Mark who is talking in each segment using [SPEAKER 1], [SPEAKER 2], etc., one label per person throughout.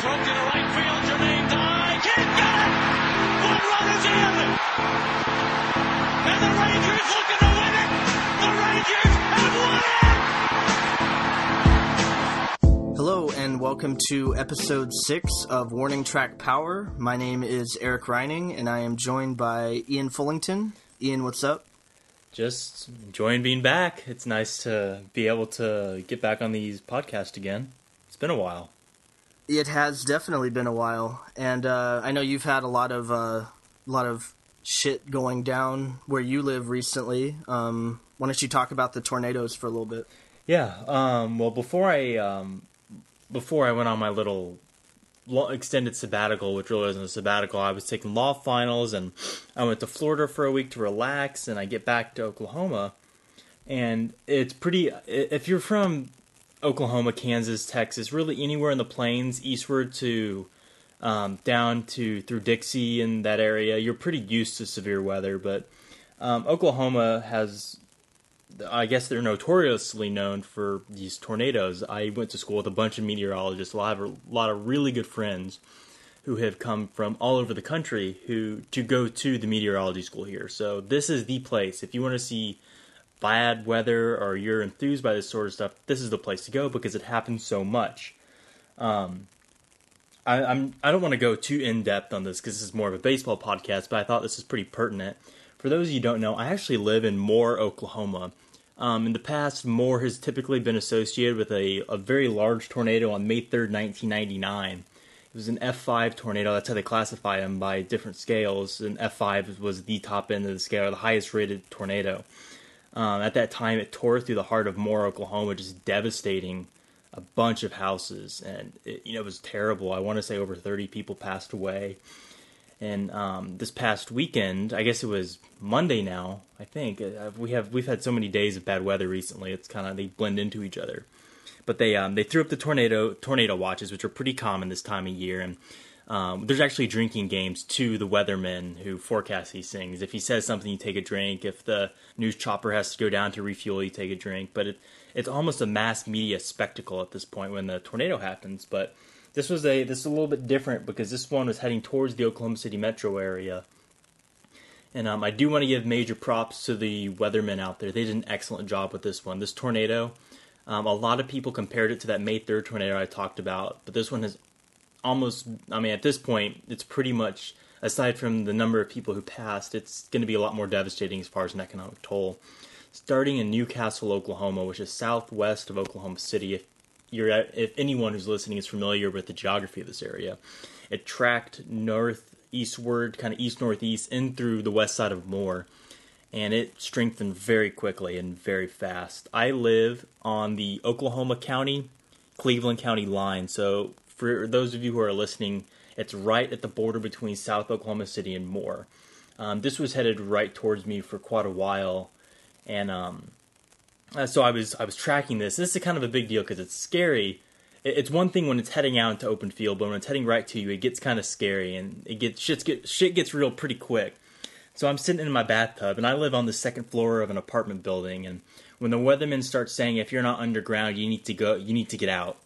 [SPEAKER 1] Smoked into right field. Jermaine Dye can't get it. One run is in. And the Rangers looking to win it. The Rangers have won it.
[SPEAKER 2] Hello and welcome to episode 6 of Warning Track Power. My name is Eric Reining and I am joined by Ian Fullington. Ian, what's up?
[SPEAKER 3] Just enjoying being back. It's nice to be able to get back on these podcasts again. It's been a while.
[SPEAKER 2] It has definitely been a while, and I know you've had a lot of shit going down where you live recently. Why don't you talk about the tornadoes for a little bit?
[SPEAKER 3] Yeah. Well, before I went on my little extended sabbatical, which really wasn't a sabbatical, I was taking law finals, and I went to Florida for a week to relax, and I get back to Oklahoma, and it's pretty, if you're from Oklahoma, Kansas, Texas, really anywhere in the plains, eastward to down to through Dixie and that area, you're pretty used to severe weather, but Oklahoma has, I guess they're notoriously known for these tornadoes. I went to school with a bunch of meteorologists. I have a lot of really good friends who have come from all over the country to go to the meteorology school here. So this is the place. If you want to see bad weather or you're enthused by this sort of stuff, this is the place to go because it happens so much. I don't want to go too in-depth on this because this is more of a baseball podcast, but I thought this is pretty pertinent. For those of you who don't know, I actually live in Moore, Oklahoma. In the past, Moore has typically been associated with a very large tornado on May 3rd, 1999. It was an F5 tornado. That's how they classify them by different scales. And F5 was the top end of the scale, the highest rated tornado. At that time, it tore through the heart of Moore, Oklahoma, just devastating a bunch of houses. And it was terrible. I want to say over 30 people passed away. And this past weekend, I guess it was Monday now, I think, we've had so many days of bad weather recently, it's kind of, they blend into each other. But they threw up the tornado watches, which are pretty common this time of year, and there's actually drinking games to the weathermen who forecast these things. If he says something, you take a drink. If the news chopper has to go down to refuel, you take a drink. But it's almost a mass media spectacle at this point when the tornado happens, but This is a little bit different because this one was heading towards the Oklahoma City metro area. And I do want to give major props to the weathermen out there. They did an excellent job with this one. This tornado, a lot of people compared it to that May 3rd tornado I talked about. But this one has almost, at this point, it's pretty much, aside from the number of people who passed, it's going to be a lot more devastating as far as an economic toll. Starting in Newcastle, Oklahoma, which is southwest of Oklahoma City, if anyone who's listening is familiar with the geography of this area, it tracked northeastward, kind of east-northeast, in through the west side of Moore, and it strengthened very quickly and very fast. I live on the Oklahoma County, Cleveland County line, so for those of you who are listening, it's right at the border between South Oklahoma City and Moore. This was headed right towards me for quite a while, and so I was tracking this. This is kind of a big deal because it's scary. It's one thing when it's heading out into open field, but when it's heading right to you, it gets kind of scary, and shit gets real pretty quick. So I'm sitting in my bathtub, and I live on the second floor of an apartment building. And when the weathermen start saying, "If you're not underground, you need to get out,"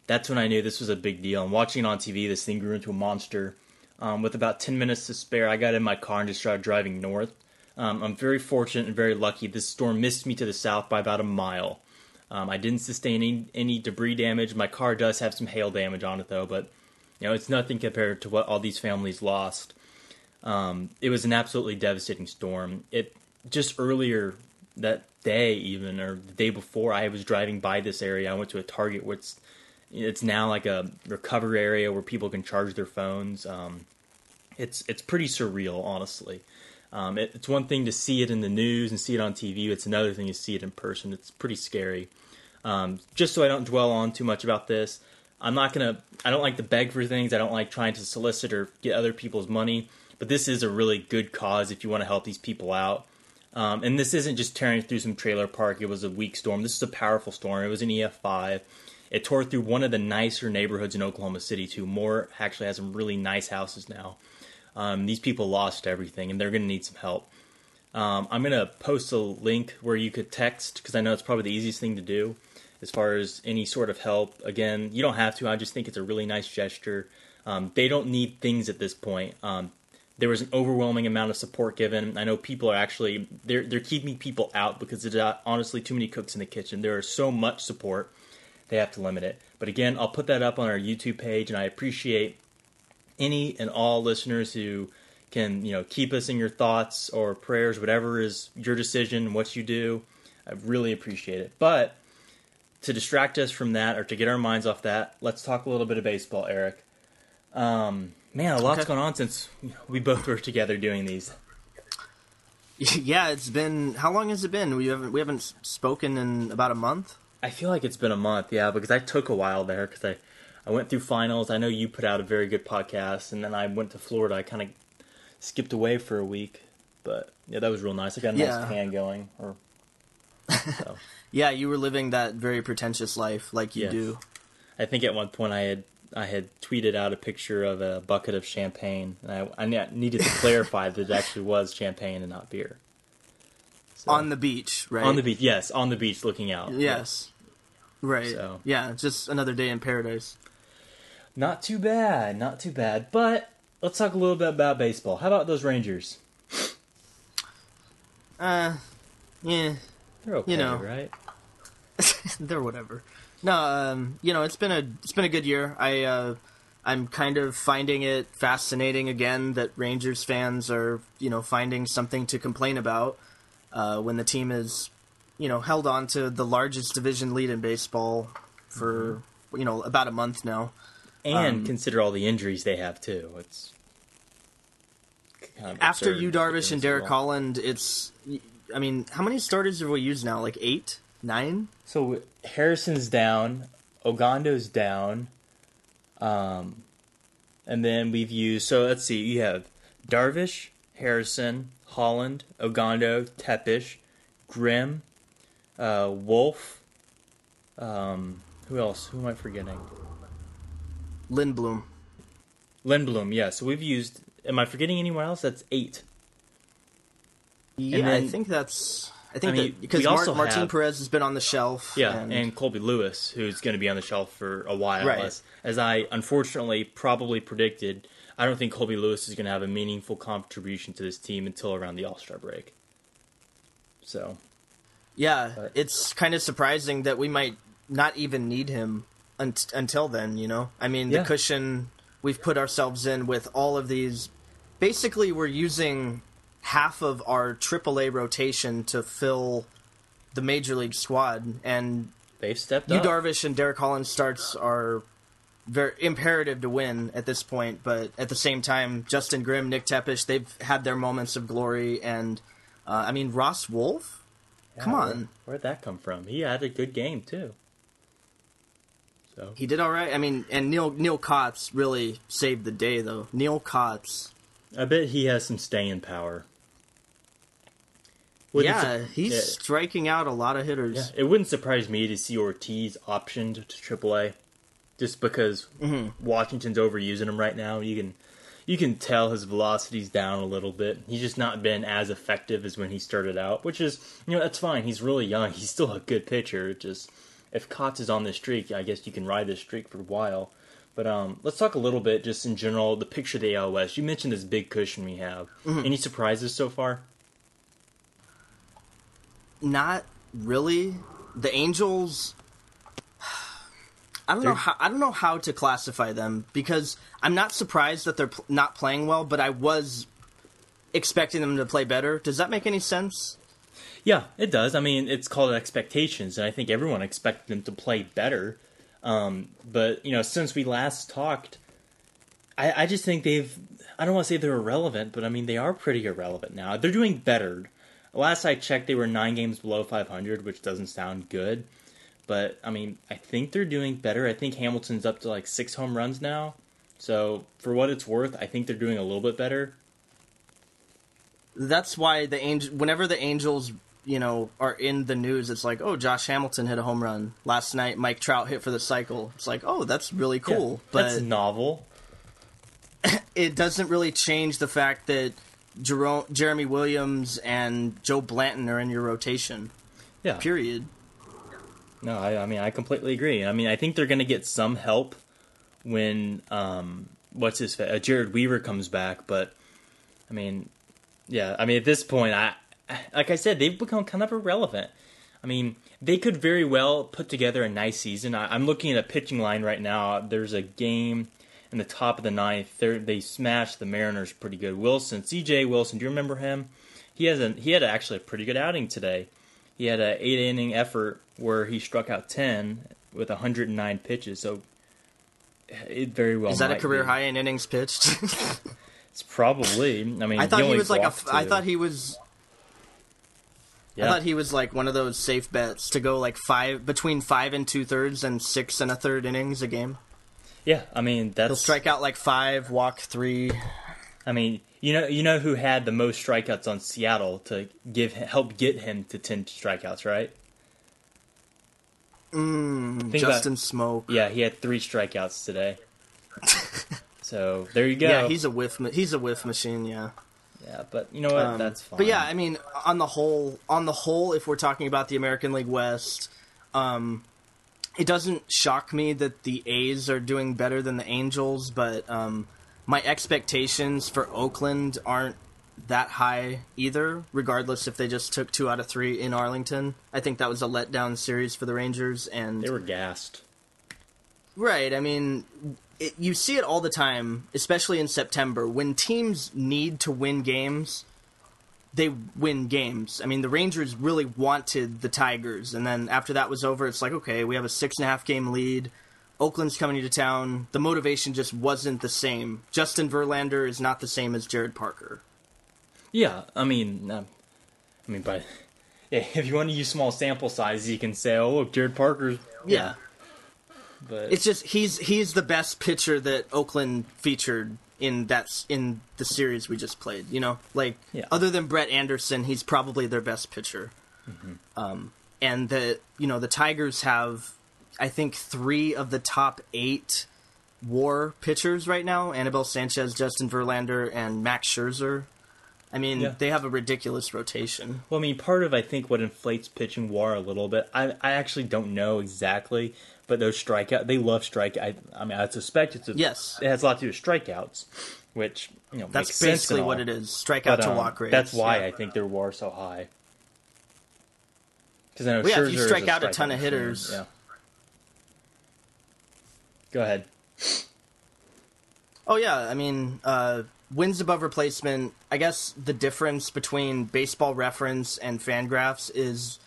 [SPEAKER 3] that's when I knew this was a big deal. And watching it on TV, this thing grew into a monster. With about 10 minutes to spare, I got in my car and just started driving north. I'm very fortunate and very lucky. This storm missed me to the south by about a mile. I didn't sustain any debris damage. My car does have some hail damage on it, though, but it's nothing compared to what all these families lost. It was an absolutely devastating storm. It just earlier that day, even, or the day before, I was driving by this area. I went to a Target, which it's now like a recovery area where people can charge their phones. It's pretty surreal, honestly. It's one thing to see it in the news and see it on TV. It's another thing to see it in person. It's pretty scary. Just so I don't dwell on too much about this, I don't like to beg for things. I don't like trying to solicit or get other people's money. But this is a really good cause if you want to help these people out. And this isn't just tearing through some trailer park. It was a weak storm. This is a powerful storm. It was an EF5. It tore through one of the nicer neighborhoods in Oklahoma City, too. Moore actually has some really nice houses now. These people lost everything, and they're going to need some help. I'm going to post a link where you could text, because I know it's probably the easiest thing to do. as far as any sort of help. Again, you don't have to. I just think it's a really nice gesture. They don't need things at this point. There was an overwhelming amount of support given. I know people are actually they're keeping people out because there's honestly too many cooks in the kitchen. There is so much support, they have to limit it. But again, I'll put that up on our YouTube page, and I appreciate any and all listeners who can, keep us in your thoughts or prayers, whatever is your decision, what you do. I really appreciate it. But to distract us from that, or to get our minds off that, let's talk a little bit of baseball, Eric. Man, a lot's gone on since we both were together doing these.
[SPEAKER 2] Yeah, it's been... How long has it been? We haven't spoken in about a month?
[SPEAKER 3] I feel like it's been a month, yeah, because I took a while there, because I went through finals. I know you put out a very good podcast, and then I went to Florida. I kind of skipped away for a week, but yeah, that was real nice. I got a nice tan going. So.
[SPEAKER 2] Yeah, you were living that very pretentious life like you do.
[SPEAKER 3] I think at one point I had tweeted out a picture of a bucket of champagne, and I needed to clarify that it actually was champagne and not beer. So,
[SPEAKER 2] on the beach, right?
[SPEAKER 3] On the beach, yes. On the beach looking out.
[SPEAKER 2] Yes. Right.
[SPEAKER 3] So.
[SPEAKER 2] Yeah, just another day in paradise.
[SPEAKER 3] Not too bad. But let's talk a little bit about baseball. How about those Rangers?
[SPEAKER 2] Yeah.
[SPEAKER 3] They're okay, right?
[SPEAKER 2] They're whatever. No, it's been a good year. I'm kind of finding it fascinating again that Rangers fans are, finding something to complain about when the team is, held on to the largest division lead in baseball for, about a month now.
[SPEAKER 3] And consider all the injuries they have, too. It's kind of
[SPEAKER 2] after Yu Darvish and Derek Holland, it's... how many starters have we used now? Like 8? 9?
[SPEAKER 3] So Harrison's down, Ogando's down, and then we've used... So let's see, you have Darvish, Harrison, Holland, Ogando, Tepish, Grimm, Wolf, who else? Who am I forgetting?
[SPEAKER 2] Lindblom,
[SPEAKER 3] yeah. So we've used... Am I forgetting anyone else? That's 8.
[SPEAKER 2] Yeah,
[SPEAKER 3] then,
[SPEAKER 2] I think because Martin Perez has been on the shelf.
[SPEAKER 3] Yeah, and Colby Lewis, who's going to be on the shelf for a while.
[SPEAKER 2] Right.
[SPEAKER 3] As I unfortunately probably predicted, I don't think Colby Lewis is going to have a meaningful contribution to this team until around the All-Star break. So.
[SPEAKER 2] Yeah, it's kind of surprising that we might not even need him until then, the cushion we've put ourselves in with all of these... Basically, we're using half of our AAA rotation to fill the Major League squad, and
[SPEAKER 3] they've stepped up.
[SPEAKER 2] Yu Darvish and Derek Holland starts are very imperative to win at this point, but at the same time, Justin Grimm, Nick Tepish, they've had their moments of glory, and Ross Wolf?
[SPEAKER 3] Yeah,
[SPEAKER 2] come on.
[SPEAKER 3] Where'd that come from? He had a good game, too. So.
[SPEAKER 2] He did all right. And Neil Kotz really saved the day, though. Neil Kotz.
[SPEAKER 3] I bet he has some staying power.
[SPEAKER 2] He's striking out a lot of hitters.
[SPEAKER 3] Yeah, it wouldn't surprise me to see Ortiz optioned to AAA, just because Washington's overusing him right now. You can tell his velocity's down a little bit. He's just not been as effective as when he started out, which is, that's fine. He's really young. He's still a good pitcher. Just if Kotz is on this streak, I guess you can ride this streak for a while. But let's talk a little bit, just in general, the picture of the AL West. You mentioned this big cushion we have. Any surprises so far?
[SPEAKER 2] Not really. The Angels, I don't know how to classify them, because I'm not surprised that they're not playing well, but I was expecting them to play better. Does that make any sense?
[SPEAKER 3] Yeah, it does. It's called expectations, and I think everyone expected them to play better. But since we last talked, I just think I don't want to say they're irrelevant, but they are pretty irrelevant now. They're doing better. Last I checked, they were 9 games below 500, which doesn't sound good. But, I think they're doing better. I think Hamilton's up to 6 home runs now. So, for what it's worth, I think they're doing a little bit better.
[SPEAKER 2] That's why whenever the Angels, are in the news, it's like, oh, Josh Hamilton hit a home run. Last night, Mike Trout hit for the cycle. It's like, oh, that's really cool.
[SPEAKER 3] Yeah,
[SPEAKER 2] but
[SPEAKER 3] that's novel.
[SPEAKER 2] It doesn't really change the fact that Jeremy Williams and Joe Blanton are in your rotation.
[SPEAKER 3] Yeah.
[SPEAKER 2] Period.
[SPEAKER 3] No, I mean, I completely agree. I mean, I think they're going to get some help when Jared Weaver comes back. But I mean, yeah, I mean, at this point, like I said, they've become kind of irrelevant. I mean, they could very well put together a nice season. I'm looking at a pitching line right now. There's a game in the top of the ninth. They smashed the Mariners pretty good. C.J. Wilson, do you remember him? He had actually a pretty good outing today. He had an 8-inning effort where he struck out 10 with 109 pitches. So it very well
[SPEAKER 2] is that
[SPEAKER 3] might
[SPEAKER 2] a career
[SPEAKER 3] be.
[SPEAKER 2] high in innings pitched?
[SPEAKER 3] It's probably. I mean,
[SPEAKER 2] I thought he was
[SPEAKER 3] I
[SPEAKER 2] thought he was. Yeah. I thought he was like one of those safe bets to go like between 5 2/3 and 6 1/3 innings a game.
[SPEAKER 3] Yeah, I mean he'll
[SPEAKER 2] strike out like 5, walk 3.
[SPEAKER 3] I mean, you know who had the most strikeouts on Seattle to help get him to 10 strikeouts, right?
[SPEAKER 2] Justin Smoke.
[SPEAKER 3] Yeah, he had 3 strikeouts today. So there you go.
[SPEAKER 2] Yeah, he's a whiff machine. Yeah.
[SPEAKER 3] Yeah, but you know what? That's fine.
[SPEAKER 2] But yeah, I mean, on the whole, if we're talking about the American League West, it doesn't shock me that the A's are doing better than the Angels, but my expectations for Oakland aren't that high either, regardless if they just took 2 out of 3 in Arlington. I think that was a letdown series for the Rangers, and
[SPEAKER 3] they were gassed.
[SPEAKER 2] Right, I mean, you see it all the time, especially in September, when teams need to win games, they win games. I mean, the Rangers really wanted the Tigers, and then after that was over, it's like, okay, we have a 6.5 game lead. Oakland's coming to town. The motivation just wasn't the same. Justin Verlander is not the same as Jared Parker.
[SPEAKER 3] Yeah, I mean, but yeah, if you want to use small sample size, you can say, oh, look, Jared Parker's...
[SPEAKER 2] Yeah.
[SPEAKER 3] But
[SPEAKER 2] it's just he's the best pitcher that Oakland featured in the series we just played. You know, other than Brett Anderson, he's probably their best pitcher. Mm-hmm. And the Tigers have, I think, 3 of the top 8 WAR pitchers right now: Anibal Sanchez, Justin Verlander, and Max Scherzer. I mean, They have a ridiculous rotation.
[SPEAKER 3] Well, I mean, part of, I think, what inflates pitching WAR a little bit, I actually don't know exactly, but those strikeouts, they love strikeouts. I mean, I suspect it has a lot to do with strikeouts, which,
[SPEAKER 2] that's
[SPEAKER 3] makes sense. That's
[SPEAKER 2] basically what it is, strikeout to walk rate.
[SPEAKER 3] That's why I think their WAR is so high. Because I know Scherzer
[SPEAKER 2] if you strike out a ton of hitters.
[SPEAKER 3] Yeah. Go ahead.
[SPEAKER 2] Oh, yeah, I mean... wins above replacement, I guess the difference between Baseball Reference and Fangraphs is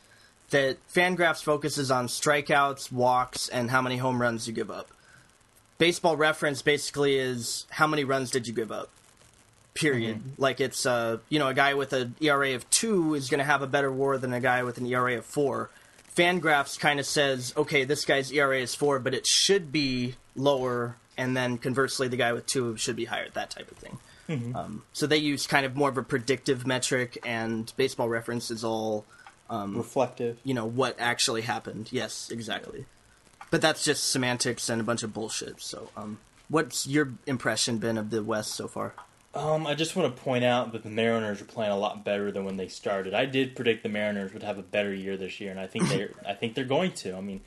[SPEAKER 2] that Fangraphs focuses on strikeouts, walks, and how many home runs you give up. Baseball Reference basically is how many runs did you give up, period. Mm-hmm. Like it's, a guy with an ERA of 2 is going to have a better WAR than a guy with an ERA of 4. Fangraphs kind of says, okay, this guy's ERA is 4, but it should be lower, and then conversely, the guy with 2 should be higher, that type of thing. Mm-hmm. So they use kind of more of a predictive metric, and Baseball Reference is all
[SPEAKER 3] reflective.
[SPEAKER 2] What actually happened. Yes, exactly. But that's just semantics and a bunch of bullshit. So, what's your impression been of the West so far?
[SPEAKER 3] I just want to point out that the Mariners are playing a lot better than when they started. I did predict the Mariners would have a better year this year, and I think they're going to. I mean,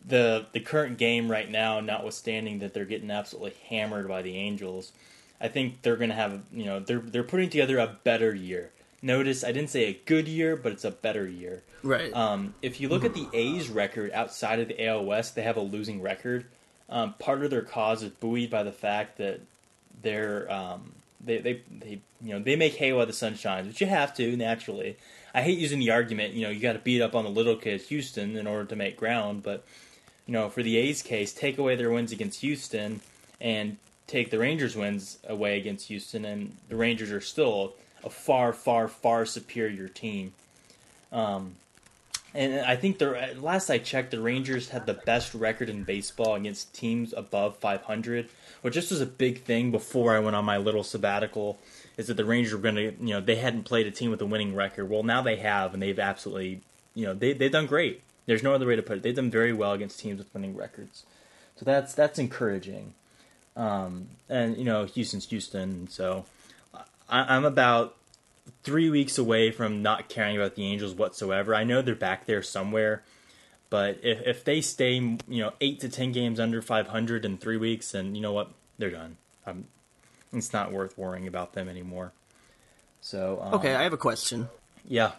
[SPEAKER 3] the current game right now, notwithstanding that they're getting absolutely hammered by the Angels, I think they're going to have, they're putting together a better year. Notice I didn't say a good year, but it's a better year.
[SPEAKER 2] Right.
[SPEAKER 3] If you look at the A's record outside of the AL West, they have a losing record. Part of their cause is buoyed by the fact that they're they make hay while the sun shines, which you have to naturally. I hate using the argument, you got to beat up on the little kid Houston in order to make ground, but for the A's case, take away their wins against Houston and take the Rangers' wins away against Houston, and the Rangers are still a far, far, far superior team. And I think last I checked, the Rangers had the best record in baseball against teams above 500, which this was a big thing before I went on my little sabbatical, is that the Rangers were going to, they hadn't played a team with a winning record. Well, now they have, and they've absolutely, they've done great. There's no other way to put it. They've done very well against teams with winning records. So that's encouraging. And, Houston's Houston, so I'm about 3 weeks away from not caring about the Angels whatsoever. I know they're back there somewhere, But if they stay, 8 to 10 games under 500 in 3 weeks, then you know what? They're done. It's not worth worrying about them anymore. So
[SPEAKER 2] okay, I have a question.
[SPEAKER 3] Yeah.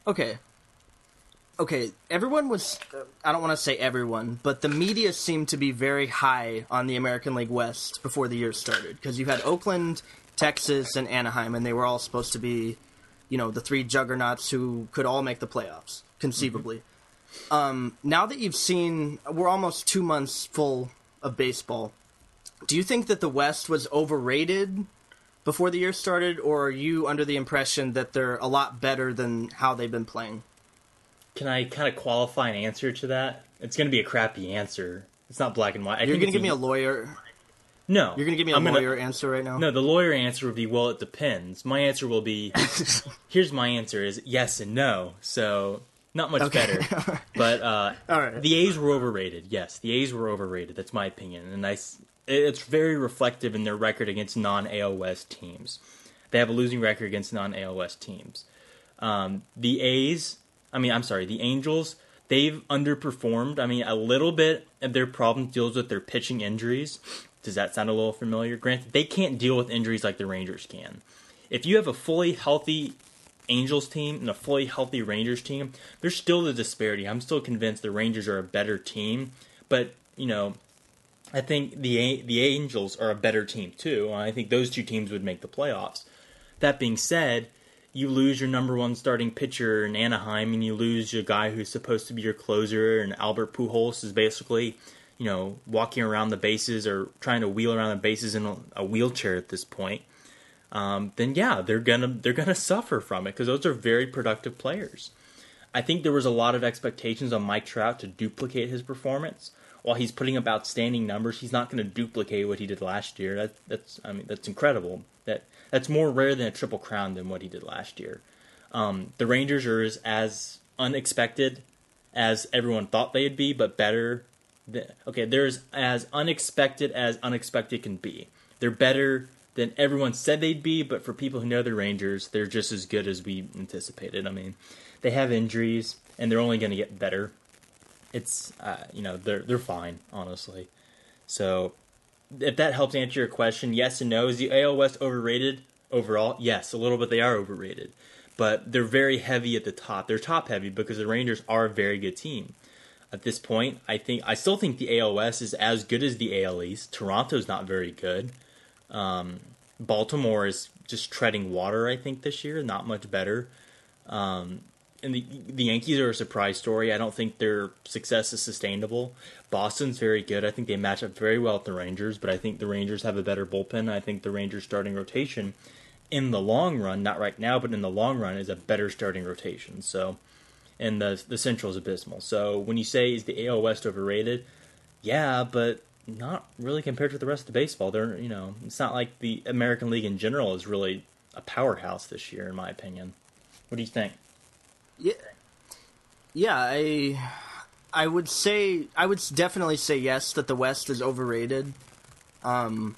[SPEAKER 2] Okay, everyone was, I don't want to say everyone, but the media seemed to be very high on the American League West before the year started, because you had Oakland, Texas, and Anaheim, and they were all supposed to be, the three juggernauts who could all make the playoffs, conceivably. Now that you've seen, we're almost 2 months full of baseball, do you think that the West was overrated before the year started, or are you under the impression that they're a lot better than how they've been playing?
[SPEAKER 3] Can I kind of qualify an answer to that? It's going to be a crappy answer. It's not black and white.
[SPEAKER 2] You're going to give me a lawyer?
[SPEAKER 3] No.
[SPEAKER 2] You're going to give me a lawyer answer right now?
[SPEAKER 3] No, the lawyer answer would be, well, it depends. My answer will be, here's my answer is yes and no. So, not much better. But
[SPEAKER 2] all right.
[SPEAKER 3] The A's were overrated. Yes, the A's were overrated. That's my opinion. And it's very reflective in their record against non-AL West teams. They have a losing record against non-AL West teams. The Angels, they've underperformed. A little bit of their problem deals with their pitching injuries. Does that sound a little familiar? Granted, they can't deal with injuries like the Rangers can. If you have a fully healthy Angels team and a fully healthy Rangers team, there's still the disparity. I'm still convinced the Rangers are a better team, but, I think the Angels are a better team too, and I think those two teams would make the playoffs. That being said, you lose your number one starting pitcher in Anaheim, and you lose your guy who's supposed to be your closer, and Albert Pujols is basically, walking around the bases or trying to wheel around the bases in a wheelchair at this point. Then yeah, they're gonna suffer from it because those are very productive players. I think there was a lot of expectations on Mike Trout to duplicate his performance. While he's putting up outstanding numbers, he's not going to duplicate what he did last year. That's incredible. That's more rare than a Triple Crown than what he did last year. The Rangers are as unexpected as everyone thought they'd be, but better. They're as unexpected can be. They're better than everyone said they'd be, but for people who know the Rangers, they're just as good as we anticipated. They have injuries, and they're only going to get better. It's, they're fine, honestly. So, if that helps answer your question, yes and no. Is the AL West overrated overall? Yes, a little bit they are overrated. But they're very heavy at the top. They're top heavy because the Rangers are a very good team. At this point, I still think the AL West is as good as the AL East. Toronto's not very good. Baltimore is just treading water, I think, this year. Not much better. And the Yankees are a surprise story. I don't think their success is sustainable. Boston's very good. I think they match up very well with the Rangers, but I think the Rangers have a better bullpen. I think the Rangers starting rotation in the long run, not right now, but in the long run, is a better starting rotation. So, and the Central is abysmal. So when you say, is the AL West overrated? Yeah, but not really compared to the rest of baseball. It's not like the American League in general is really a powerhouse this year, in my opinion. What do you think?
[SPEAKER 2] Yeah, I would definitely say yes, that the West is overrated. I'm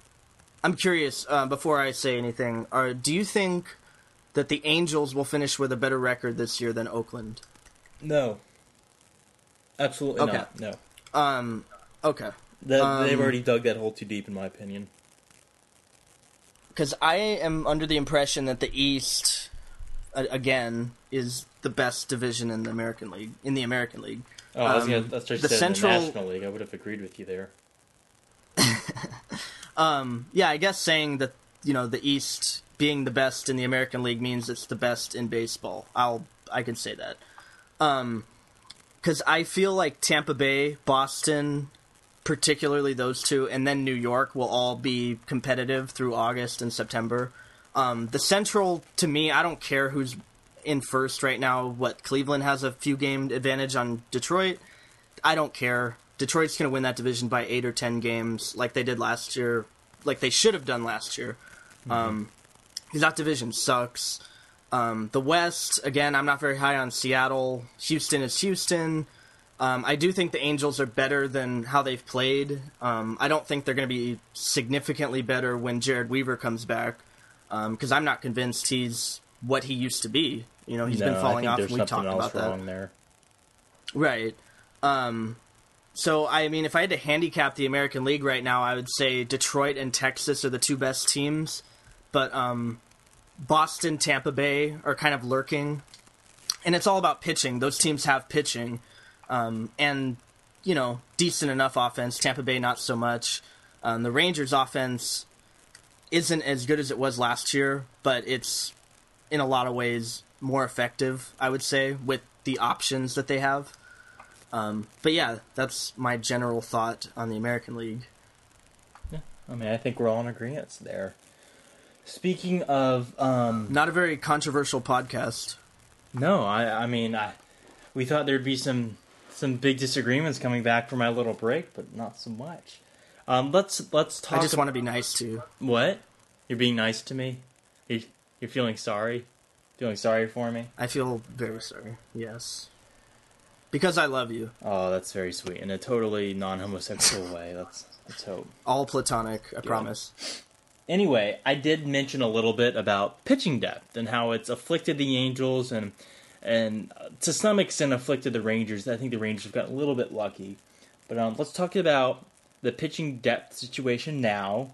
[SPEAKER 2] curious, before I say anything, do you think that the Angels will finish with a better record this year than Oakland?
[SPEAKER 3] No. Absolutely not. No.
[SPEAKER 2] Okay.
[SPEAKER 3] They've already dug that hole too deep, in my opinion.
[SPEAKER 2] Because I am under the impression that the East, again, is the best division in the American League.
[SPEAKER 3] Oh, I was going to say the National League. I would have agreed with you there.
[SPEAKER 2] Yeah, I guess saying that, the East being the best in the American League means it's the best in baseball. I can say that. Because I feel like Tampa Bay, Boston, particularly those two, and then New York will all be competitive through August and September. The Central, to me, I don't care who's in first right now. Cleveland has a few game advantage on Detroit. I don't care. Detroit's going to win that division by 8 or 10 games like they did last year, like they should have done last year. Because that division sucks. The West, again, I'm not very high on Seattle. Houston is Houston. I do think the Angels are better than how they've played. I don't think they're going to be significantly better when Jared Weaver comes back, because I'm not convinced he's what he used to be. He's been falling off, and we talked about that.
[SPEAKER 3] There.
[SPEAKER 2] Right. So, I mean, if I had to handicap the American League right now, I would say Detroit and Texas are the two best teams. But Boston, Tampa Bay are kind of lurking. And it's all about pitching. Those teams have pitching. And, you know, decent enough offense. Tampa Bay, not so much. The Rangers' offense isn't as good as it was last year, but it's, in a lot of ways, more effective, I would say, with the options that they have. But yeah, that's my general thought on the American League.
[SPEAKER 3] Yeah, I mean, I think we're all in agreement there. Speaking of...
[SPEAKER 2] Not a very controversial podcast.
[SPEAKER 3] No, I mean, we thought there'd be some big disagreements coming back from my little break, but not so much. Let's talk...
[SPEAKER 2] I just want to be nice to you.
[SPEAKER 3] What? You're being nice to me? You're feeling sorry? Feeling sorry for me?
[SPEAKER 2] I feel very sorry, yes. Because I love you.
[SPEAKER 3] Oh, that's very sweet. In a totally non-homosexual way. Let's hope.
[SPEAKER 2] All platonic, I promise.
[SPEAKER 3] Anyway, I did mention a little bit about pitching depth and how it's afflicted the Angels and to some extent afflicted the Rangers. I think the Rangers have gotten a little bit lucky. But let's talk about the pitching depth situation now.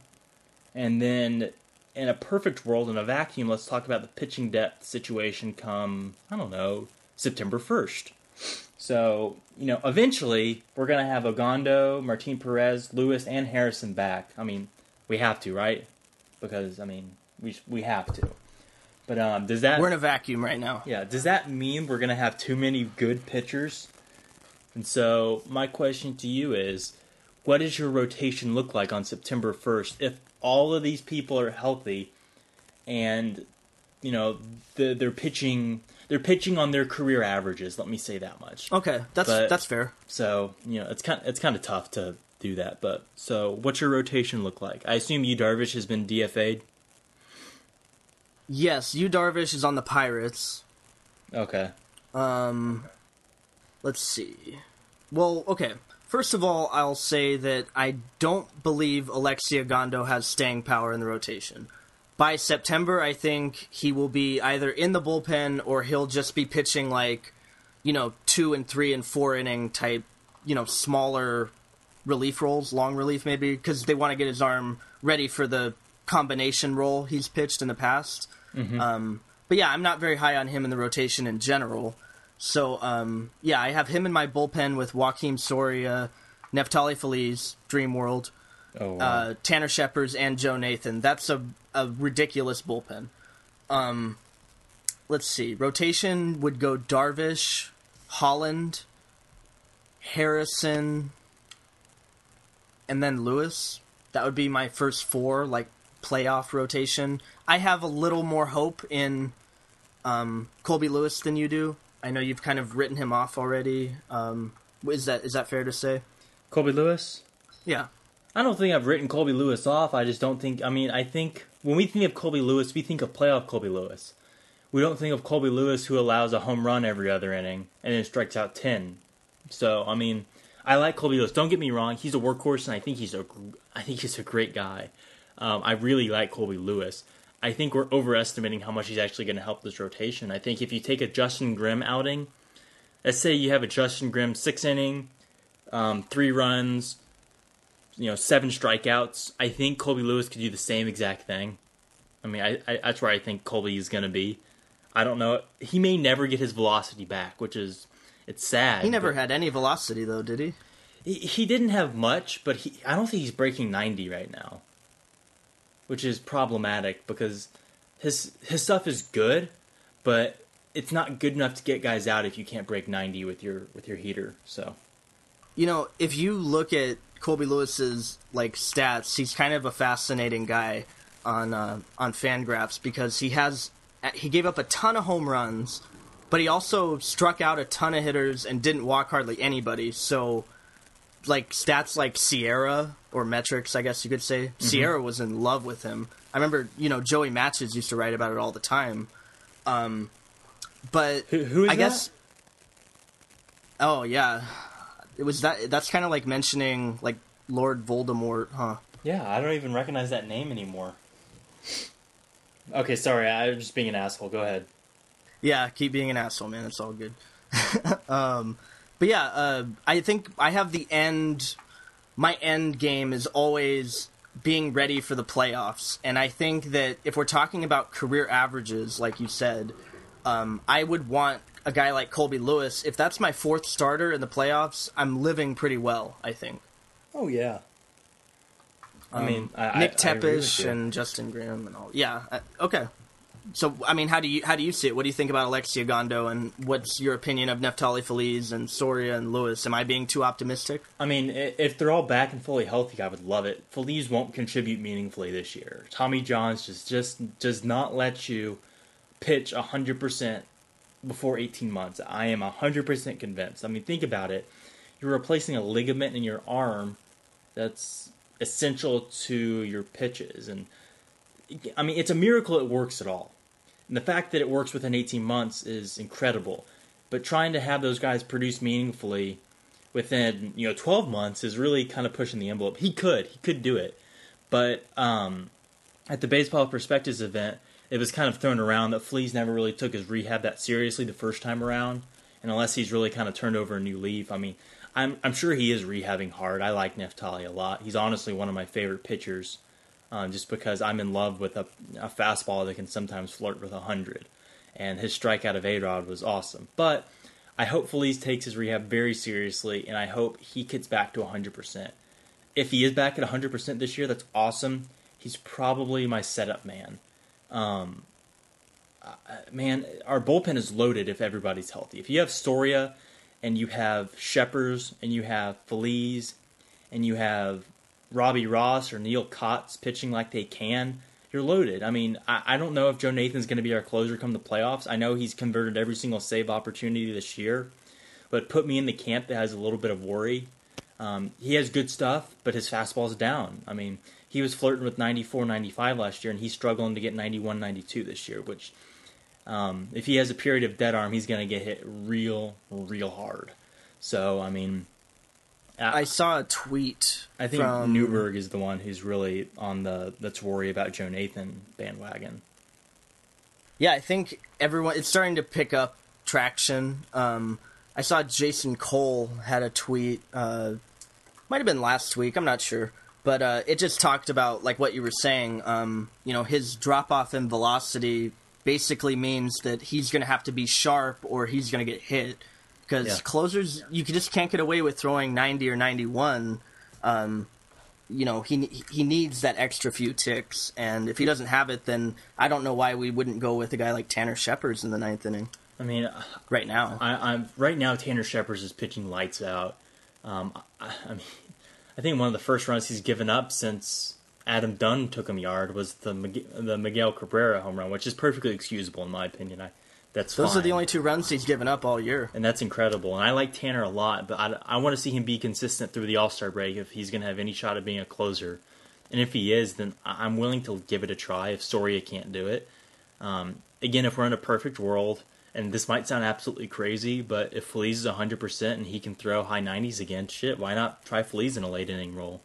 [SPEAKER 3] And then, in a perfect world, in a vacuum, let's talk about the pitching depth situation come, I don't know, September 1st. So, you know, eventually, we're going to have Ogando, Martin Perez, Lewis, and Harrison back. I mean, we have to, right? Because, I mean, we have to. But does that...
[SPEAKER 2] We're in a vacuum right now.
[SPEAKER 3] Yeah, does that mean we're going to have too many good pitchers? And so, my question to you is, what does your rotation look like on September 1st if all of these people are healthy and, you know, they're pitching on their career averages, let me say that much.
[SPEAKER 2] Okay, that's fair.
[SPEAKER 3] So, you know, it's kind of tough to do that. But so, what's your rotation look like? I assume Yu Darvish has been DFA'd.
[SPEAKER 2] Yes, Yu Darvish is on the Pirates.
[SPEAKER 3] Okay.
[SPEAKER 2] Let's see. Well, okay. First of all, I'll say that I don't believe Alexi Ogando has staying power in the rotation. By September, I think he will be either in the bullpen or he'll just be pitching like, you know, 2 and 3 and 4 inning type, you know, smaller relief roles, long relief maybe, because they want to get his arm ready for the combination role he's pitched in the past. Mm-hmm. But yeah, I'm not very high on him in the rotation in general. So, yeah, I have him in my bullpen with Joaquin Soria, Neftali Feliz, Dream World, Tanner Scheppers, and Joe Nathan. That's a ridiculous bullpen. Let's see. Rotation would go Darvish, Holland, Harrison, and then Lewis. That would be my first 4, like, playoff rotation. I have a little more hope in Colby Lewis than you do. I know you've kind of written him off already. Is that fair to say?
[SPEAKER 3] Colby Lewis?
[SPEAKER 2] Yeah.
[SPEAKER 3] I don't think I've written Colby Lewis off. I just don't think... I mean, I think when we think of Colby Lewis, we think of playoff Colby Lewis. We don't think of Colby Lewis who allows a home run every other inning and then strikes out 10. So, I mean, I like Colby Lewis. Don't get me wrong. He's a workhorse, and I think he's a great guy. I really like Colby Lewis. I think we're overestimating how much he's actually going to help this rotation. I think if you take a Justin Grimm outing, let's say you have a Justin Grimm 6 inning, 3 runs, 7 strikeouts. I think Colby Lewis could do the same exact thing. I mean, that's where I think Colby is going to be. I don't know. He may never get his velocity back, it's sad.
[SPEAKER 2] He never had any velocity, though, did he?
[SPEAKER 3] He didn't have much, but I don't think he's breaking 90 right now, which is problematic because his stuff is good, but it's not good enough to get guys out if you can't break 90 with your heater. So,
[SPEAKER 2] if you look at Colby Lewis's stats, he's kind of a fascinating guy on Fangraphs because he gave up a ton of home runs, but he also struck out a ton of hitters and didn't walk hardly anybody. So, stats like Sierra, or metrics, I guess you could say, mm-hmm. Sierra was in love with him. I remember, Joey Matches used to write about it all the time. But
[SPEAKER 3] who is
[SPEAKER 2] I guess
[SPEAKER 3] that?
[SPEAKER 2] Oh yeah, it was that. That's kind of like mentioning Lord Voldemort, huh?
[SPEAKER 3] Yeah, I don't even recognize that name anymore. Okay, sorry, I was just being an asshole. Go ahead.
[SPEAKER 2] Yeah, keep being an asshole, man. It's all good. But yeah, I think I have my end game is always being ready for the playoffs. And I think that if we're talking about career averages, like you said, I would want a guy like Colby Lewis. If that's my fourth starter in the playoffs, I'm living pretty well, I think.
[SPEAKER 3] Oh, yeah. I mean,
[SPEAKER 2] Nick
[SPEAKER 3] I agree with
[SPEAKER 2] Tepish
[SPEAKER 3] you.
[SPEAKER 2] and Justin Graham and all. Yeah, okay. So, I mean, how do you see it? What do you think about Alexia Gondo, and what's your opinion of Neftali Feliz and Soria and Lewis? Am I being too optimistic?
[SPEAKER 3] I mean, if they're all back and fully healthy, I would love it. Feliz won't contribute meaningfully this year. Tommy Johns just does not let you pitch 100% before 18 months. I am 100% convinced. I mean, think about it. You're replacing a ligament in your arm that's essential to your pitches. And, I mean, it's a miracle it works at all. And the fact that it works within 18 months is incredible. But trying to have those guys produce meaningfully within 12 months is really kind of pushing the envelope. He could do it. But at the Baseball Perspectives event, it was kind of thrown around that Fleas never really took his rehab that seriously the first time around. And unless he's really kind of turned over a new leaf, I mean, I'm sure he is rehabbing hard. I like Neftali a lot. He's honestly one of my favorite pitchers, just because I'm in love with a fastball that can sometimes flirt with 100. And his strikeout of A-Rod was awesome. But I hope Feliz takes his rehab very seriously, and I hope he gets back to 100%. If he is back at 100% this year, that's awesome. He's probably my setup man. Man, our bullpen is loaded if everybody's healthy. If you have Soria, and you have Sheppers, and you have Feliz, and you have Robbie Ross or Neil Kotz pitching like they can, you're loaded. I mean, I don't know if Joe Nathan's going to be our closer come the playoffs. I know he's converted every single save opportunity this year, but put me in the camp that has a little bit of worry. He has good stuff, but his fastball's down. I mean, he was flirting with 94, 95 last year, and he's struggling to get 91, 92 this year, which if he has a period of dead arm, he's going to get hit real, real hard. So, I mean,
[SPEAKER 2] I saw a tweet.
[SPEAKER 3] I think
[SPEAKER 2] from
[SPEAKER 3] Newberg is the one who's really on the let's worry about Joe Nathan bandwagon.
[SPEAKER 2] Yeah, I think it's starting to pick up traction. I saw Jason Cole had a tweet, might have been last week, I'm not sure, but it just talked about like what you were saying. His drop off in velocity basically means that he's going to have to be sharp or he's going to get hit. Because closers, you just can't get away with throwing 90 or 91. He needs that extra few ticks, and if he doesn't have it, then I don't know why we wouldn't go with a guy like Tanner Sheppers in the ninth inning.
[SPEAKER 3] I mean,
[SPEAKER 2] right now,
[SPEAKER 3] right now Tanner Sheppers is pitching lights out. I think one of the first runs he's given up since Adam Dunn took him yard was the Miguel Cabrera home run, which is perfectly excusable in my opinion. Those
[SPEAKER 2] fine. Are the only two runs he's given up all year.
[SPEAKER 3] And that's incredible. And I like Tanner a lot, but I want to see him be consistent through the All-Star break if he's going to have any shot at being a closer. And if he is, then I'm willing to give it a try if Soria can't do it. Again, if we're in a perfect world, and this might sound absolutely crazy, but if Feliz is 100% and he can throw high 90s again, shit, why not try Feliz in a late inning role?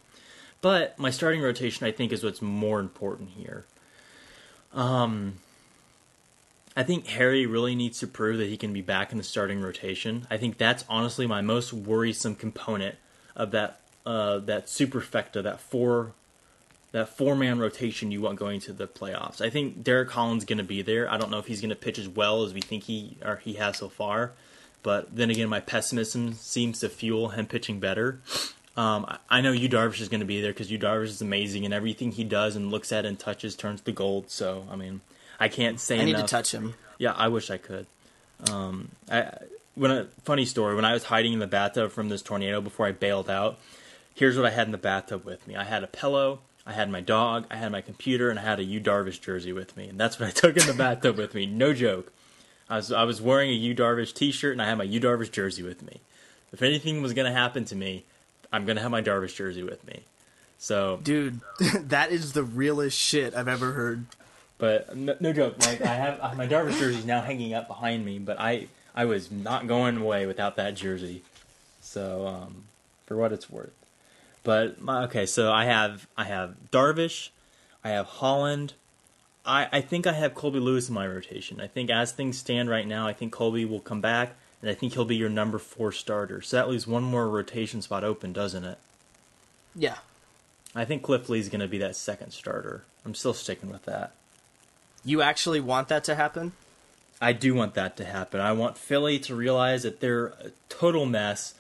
[SPEAKER 3] But my starting rotation, I think, is what's more important here. I think Harry really needs to prove that he can be back in the starting rotation. I think that's honestly my most worrisome component of that superfecta, that four-man rotation you want going to the playoffs. I think Derek Holland's going to be there. I don't know if he's going to pitch as well as we think he has so far. But then again, my pessimism seems to fuel him pitching better. I know Yu Darvish is going to be there because Yu Darvish is amazing, and everything he does and looks at and touches turns to gold. So, I mean, I can't say enough.
[SPEAKER 2] I need to touch him.
[SPEAKER 3] Yeah, I wish I could. Funny story, when I was hiding in the bathtub from this tornado before I bailed out, here's what I had in the bathtub with me. I had a pillow, I had my dog, I had my computer, and I had a Yu Darvish jersey with me. And that's what I took in the bathtub with me. No joke. I was wearing a Yu Darvish t-shirt, and I had my Yu Darvish jersey with me. If anything was going to happen to me, I'm going to have my Darvish jersey with me. So,
[SPEAKER 2] dude, that is the realest shit I've ever heard.
[SPEAKER 3] But no joke, like I have my Darvish jersey is now hanging up behind me, but I was not going away without that jersey. So for what it's worth. But okay, so I have Darvish, I have Holland. I think I have Colby Lewis in my rotation. I think as things stand right now, I think Colby will come back and I think he'll be your number 4 starter. So that leaves one more rotation spot open, doesn't it?
[SPEAKER 2] Yeah.
[SPEAKER 3] I think Cliff Lee's going to be that second starter. I'm still sticking with that.
[SPEAKER 2] You actually want that to happen?
[SPEAKER 3] I do want that to happen. I want Philly to realize that they're a total mess.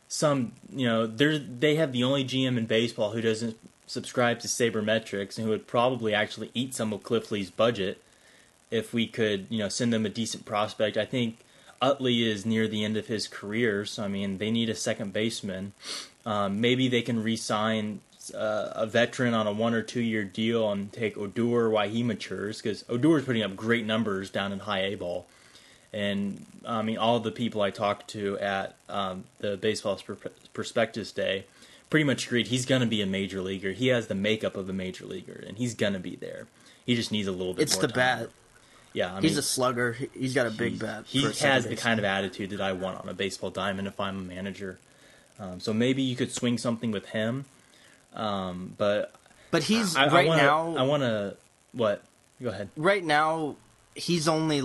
[SPEAKER 3] They have the only GM in baseball who doesn't subscribe to sabermetrics and who would probably actually eat some of Cliff Lee's budget if we could, send them a decent prospect. I think Utley is near the end of his career, so they need a second baseman. Maybe they can re-sign a veteran on a 1 or 2 year deal and take Odor while he matures, because Odor is putting up great numbers down in high A ball. And all of the people I talked to at the Baseball Prospectus Day pretty much agreed he's going to be a major leaguer. He has the makeup of a major leaguer, and he's going to be there. He just needs a little bit more time. It's the bat. Yeah,
[SPEAKER 2] he's a slugger. He's got a big bat.
[SPEAKER 3] He has the kind of attitude that I want on a baseball diamond if I'm a manager. So maybe you could swing something with him. But
[SPEAKER 2] he's
[SPEAKER 3] now. I want to what? Go ahead.
[SPEAKER 2] Right now, he's only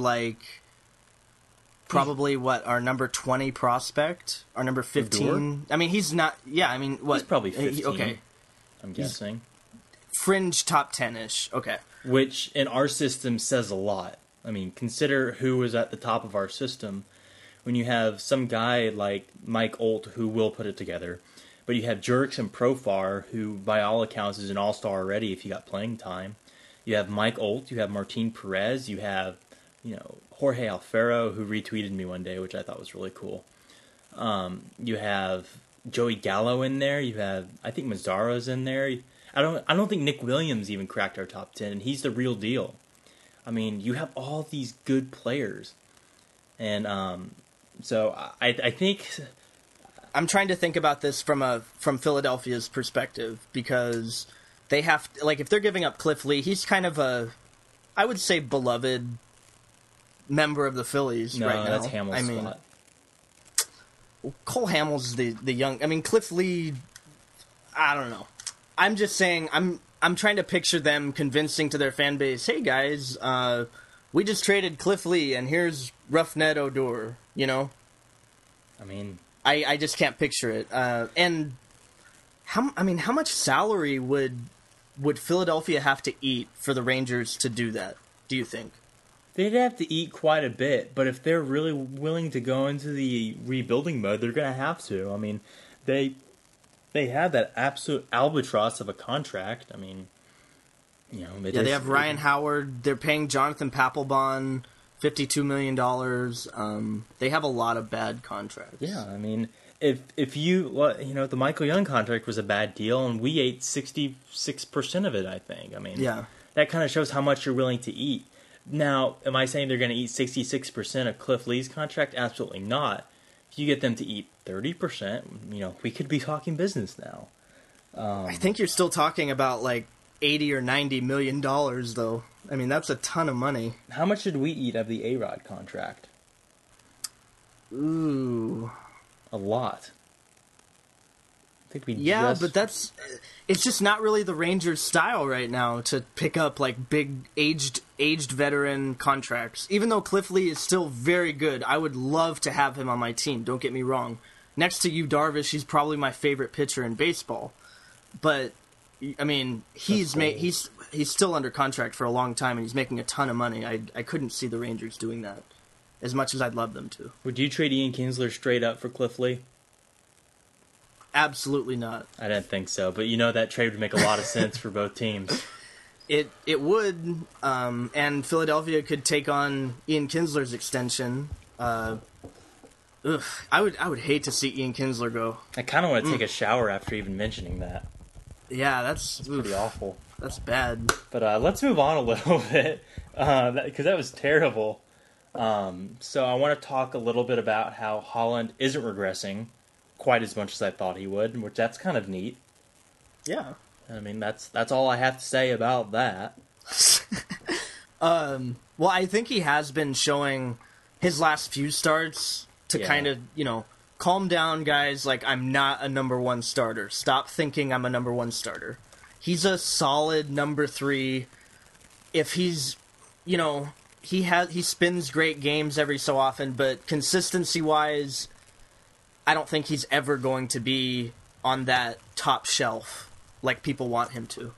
[SPEAKER 2] probably our number 20 prospect, our number 15. He's not. Yeah, what?
[SPEAKER 3] He's probably 15.
[SPEAKER 2] Okay,
[SPEAKER 3] I'm guessing.
[SPEAKER 2] Fringe top 10-ish. Okay.
[SPEAKER 3] Which in our system says a lot. Consider who was at the top of our system. When you have some guy like Mike Olt who will put it together, but you have Jurickson Profar, who by all accounts is an all-star already if he got playing time. You have Mike Olt, you have Martin Perez, you have Jorge Alfaro, who retweeted me one day, which I thought was really cool. You have Joey Gallo in there. You have, I think Mazzaro's in there. I don't think Nick Williams even cracked our top 10, and he's the real deal. You have all these good players, and so I think
[SPEAKER 2] I'm trying to think about this from Philadelphia's perspective, because they have if they're giving up Cliff Lee, he's kind of I would say beloved member of the Phillies right now.
[SPEAKER 3] No, that's Hamill's spot.
[SPEAKER 2] Cole Hamels the young. Cliff Lee. I don't know. I'm just saying. I'm trying to picture them convincing to their fan base, "Hey guys, we just traded Cliff Lee, and here's Roughneck Odor." I just can't picture it. And how much salary would Philadelphia have to eat for the Rangers to do that? Do you think?
[SPEAKER 3] They'd have to eat quite a bit, but if they're really willing to go into the rebuilding mode, they're going to have to. They have that absolute albatross of a contract.
[SPEAKER 2] They have Ryan Howard. They're paying Jonathan Papelbon $52 million. They have a lot of bad contracts.
[SPEAKER 3] Yeah, if the Michael Young contract was a bad deal, and we ate 66% of it, I think.
[SPEAKER 2] Yeah.
[SPEAKER 3] That kind of shows how much you're willing to eat. Now, am I saying they're going to eat 66% of Cliff Lee's contract? Absolutely not. If you get them to eat 30%, we could be talking business now.
[SPEAKER 2] I think you're still talking about $80 or $90 million, though. That's a ton of money.
[SPEAKER 3] How much did we eat of the A-Rod contract?
[SPEAKER 2] Ooh.
[SPEAKER 3] A lot. I think
[SPEAKER 2] but it's just not really the Rangers' style right now to pick up big aged veteran contracts. Even though Cliff Lee is still very good, I would love to have him on my team. Don't get me wrong. Next to Yu Darvish, he's probably my favorite pitcher in baseball. But he's still under contract for a long time, and he's making a ton of money. I couldn't see the Rangers doing that as much as I'd love them to.
[SPEAKER 3] Would you trade Ian Kinsler straight up for Cliff Lee?
[SPEAKER 2] Absolutely not.
[SPEAKER 3] I didn't think so, but that trade would make a lot of sense for both teams.
[SPEAKER 2] It would, and Philadelphia could take on Ian Kinsler's extension. I would hate to see Ian Kinsler go.
[SPEAKER 3] I kind of want to take a shower after even mentioning that.
[SPEAKER 2] Yeah, that's
[SPEAKER 3] pretty awful.
[SPEAKER 2] That's bad.
[SPEAKER 3] But let's move on a little bit, because that was terrible. So I want to talk a little bit about how Holland isn't regressing quite as much as I thought he would, which that's kind of neat.
[SPEAKER 2] Yeah.
[SPEAKER 3] That's all I have to say about that.
[SPEAKER 2] Well, I think he has been showing his last few starts to kind of, calm down, guys. I'm not a number one starter. Stop thinking I'm a number one starter. He's a solid number 3. If he's, he spins great games every so often, but consistency-wise, I don't think he's ever going to be on that top shelf like people want him to.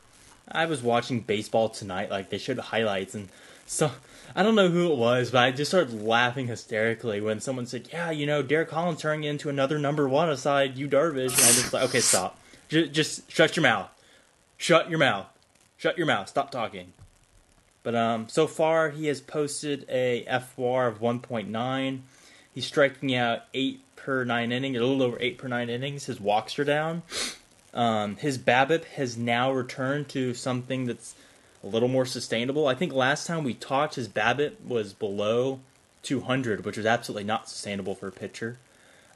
[SPEAKER 3] I was watching baseball tonight, like they showed highlights, and so I don't know who it was, but I just started laughing hysterically when someone said, "Yeah, Derek Holland turning into another number one aside Yu Darvish," and I just like, okay, stop, just shut your mouth, shut your mouth, stop talking. But so far he has posted a FWAR of 1.9. He's striking out 8 per 9 innings, a little over 8 per 9 innings. His walks are down. His BABIP has now returned to something that's a little more sustainable. I think last time we talked, his BABIP was below 200, which was absolutely not sustainable for a pitcher.